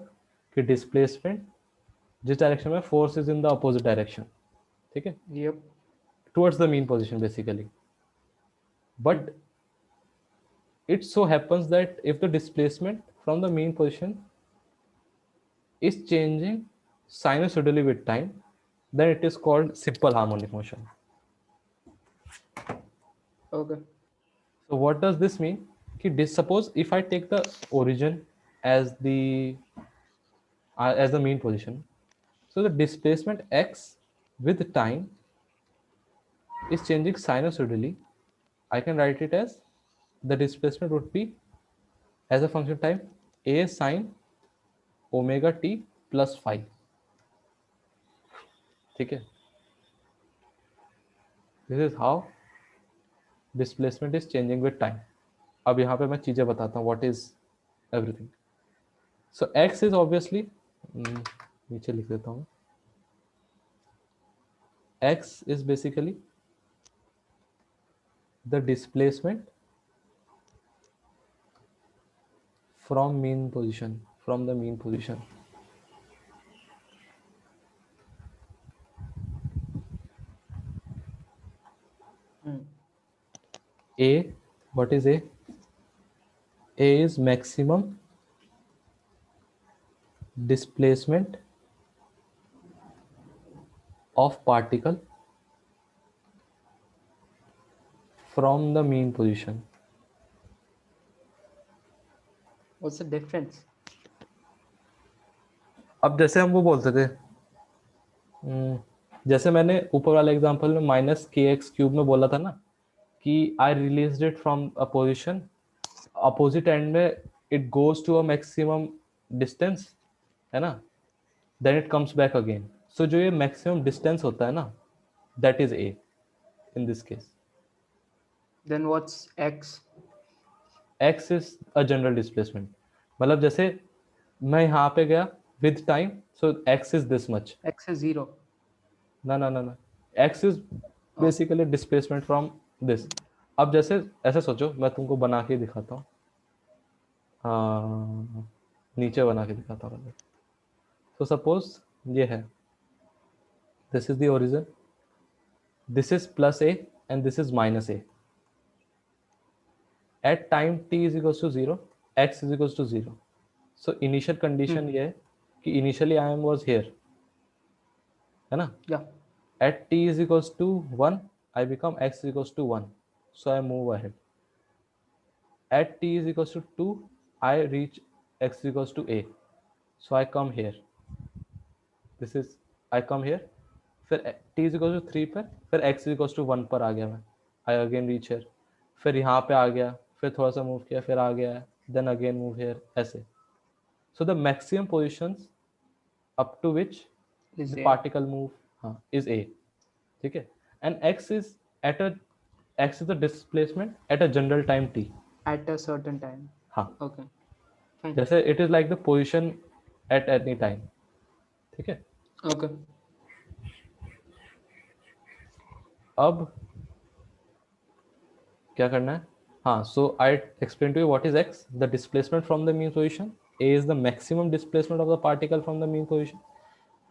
कि displacement जिस direction में force is in the opposite direction. ठीक है Yep. towards the mean position basically. But it so happens that if the displacement from the mean position is changing sinusoidally with time, then it is called simple harmonic motion. Okay. So what does this mean? Suppose if I take the origin as the mean position, so the displacement x with time is changing sinusoidally. I can write it as the displacement would be as a function time a sine omega t plus phi. ठीक है. This is how displacement is changing with time. अब यहाँ पे मैं चीजें बताता हूँ what is everything. So x is obviously नीचे लिख देता हूँ. X is basically the displacement from the mean position. A, what is A? A is maximum displacement of particle from the mean position. What's the difference? अब जैसे हम वो बोलते थे जैसे मैंने ऊपर वाले एग्जांपल में माइनस के एक्स क्यूब में बोला था ना कि I release it from a position opposite end में it goes to a maximum distance है ना then it comes back again. So जो ये मैक्सिमम डिस्टेंस होता है ना that is A in this case. Then what's x? X is a general displacement. मतलब जैसे मैं यहाँ पे गया with time so x is this much. X is 0. ना x is basically displacement from this. अब जैसे ऐसे सोचो मैं तुमको बना के दिखाता हूँ. नीचे बना के दिखाता हूँ. तो सपोज ये है this is the origin this is plus a and this is minus a. At time t is equals to 0 x is equals to 0. So initial condition ये है कि initially I am was here है ना. Yeah. At t is equals to 1 I become x is equals to 1 so I move ahead. At t is equals to 2 I reach x is equals to a so I come here. This is I come here फिर t is equals to 3 पर फिर x is equals to 1 पर आ गया मैं. I again reach here. फिर यहाँ पे आ गया फिर थोड़ा सा मूव किया फिर आ गया देन अगेन मूव हियर ऐसे. So the maximum positions up to which Is the A. Particle move हाँ इज ए. ठीक है. and x is the displacement at a general time t. At a certain time. हाँ, Okay, fine. जैसे it is like the position at any time. ठीक है. Okay. अब क्या करना है? हाँ, so I explained to you what is x, the displacement from the mean position. A is the maximum displacement of the particle from the mean position.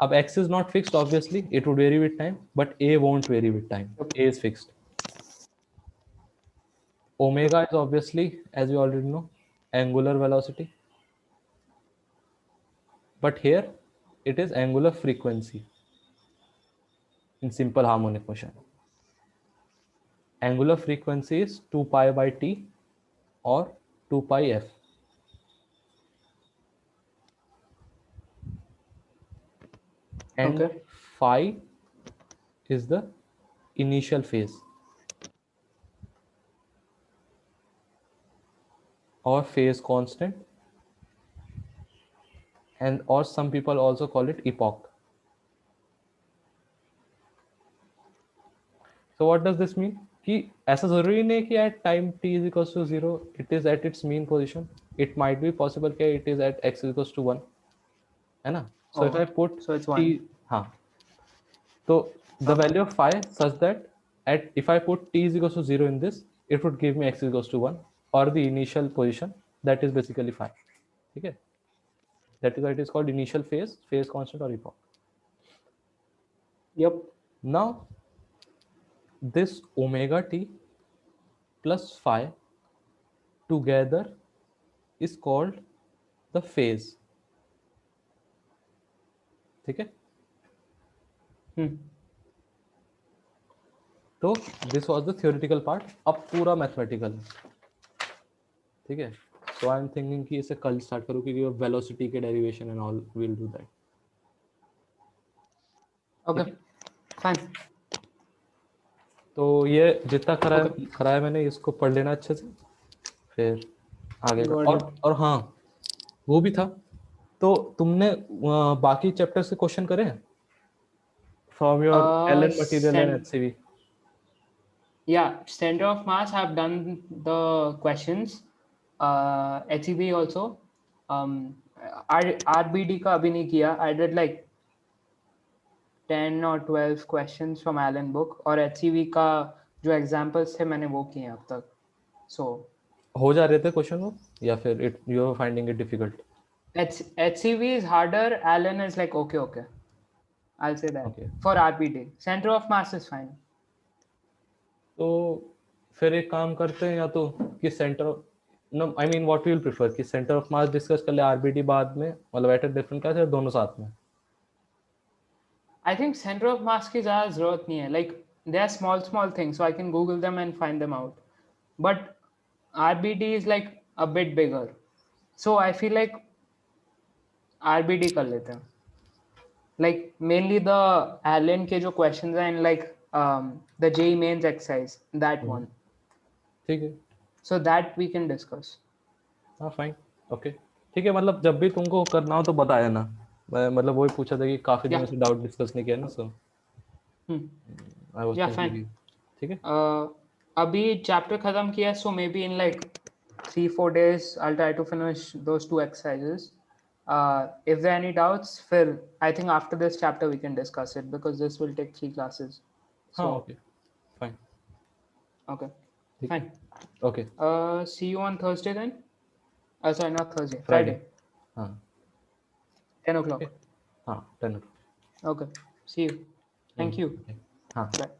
अब x is not fixed, obviously it would vary with time, but A won't vary with time. A is fixed. Omega is obviously, as you already know, angular velocity, but here it is angular frequency in simple harmonic motion. Angular frequency is 2 pi by t or 2 pi f. And Okay. phi is the initial phase or phase constant, and or some people also call it epoch. So what does this mean? कि ऐसा जरूरी नहीं कि at time t is equals to 0 it is at its mean position. It might be possible कि it is at x is equals to 1, है ना? So if I put so it's t, 1. हाँ, so the Okay. value of phi such that if I put t is equals to 0 in this, it would give me x is equals to 1 or the initial position, that is basically phi. ठीक है? That is why it is called initial phase, phase constant or epoch. Yep. Now this omega t plus phi together is called the phase. ठीक है? तो this was the theoretical part. अब पूरा mathematical. ठीक है? सो आई am thinking कि इसे कल स्टार्ट करूँ क्योंकि वेलोसिटी के derivation and all will do that. Okay. Fine. तो ये जितना कराया मैंने इसको पढ़ लेना अच्छे से, फिर आगे का. और हाँ, वो भी था. तो तुमने बाकी चैप्टर से क्वेश्चन करे हैं from your Allen material and HCV? Yeah, center of mass I've done the questions. HEV also. RBD का अभी नहीं किया. I did like 10 or 12 questions from Allen book और HEV का जो examples थे मैंने वो किए अब तक. So हो जा रहे थे क्वेश्चन वो, या फिर it you are finding it difficult? HCV is harder. Allen is like okay. I'll say that. Okay. For RBD, center of mass is fine. तो फिर एक काम करते हैं, या तो कि centre, no I mean what will prefer, कि सेंटर ऑफ मास डिस्कस कर ले, आरबीडी बाद में, मतलब एट अ डिफरेंट क्लास, या दोनों साथ में? I think center of mass की ज़्यादा ज़रूरत नहीं है. Like they are small things, so I can Google them and find them out. But RBD is like a bit bigger, so I feel like RBD कर लेते हैं. Like mainly the Allen के जो questions हैं, and like the JEE mains exercise, that one. ठीक है. So that we can discuss. हाँ fine, okay, ठीक है. मतलब जब भी तुमको करना हो तो बताया ना. मैं मतलब वही पूछा था कि काफी दिनों से डाउट डिस्कस नहीं किया ना, सो आई वाज थिंकिंग. ठीक है. अभी चैप्टर खत्म किया, so maybe in like 3-4 days I'll try to finish those 2 exercises. If there are any doubts, फिर I think after this chapter we can discuss it because this will take 3 classes. हाँ, okay, fine. Okay, fine. Okay. See you on Thursday then. Sorry, not Thursday. Friday. Friday. हाँ. 10 o'clock. हाँ, 10 o'clock. Okay. See you. Thank you. हाँ. Bye.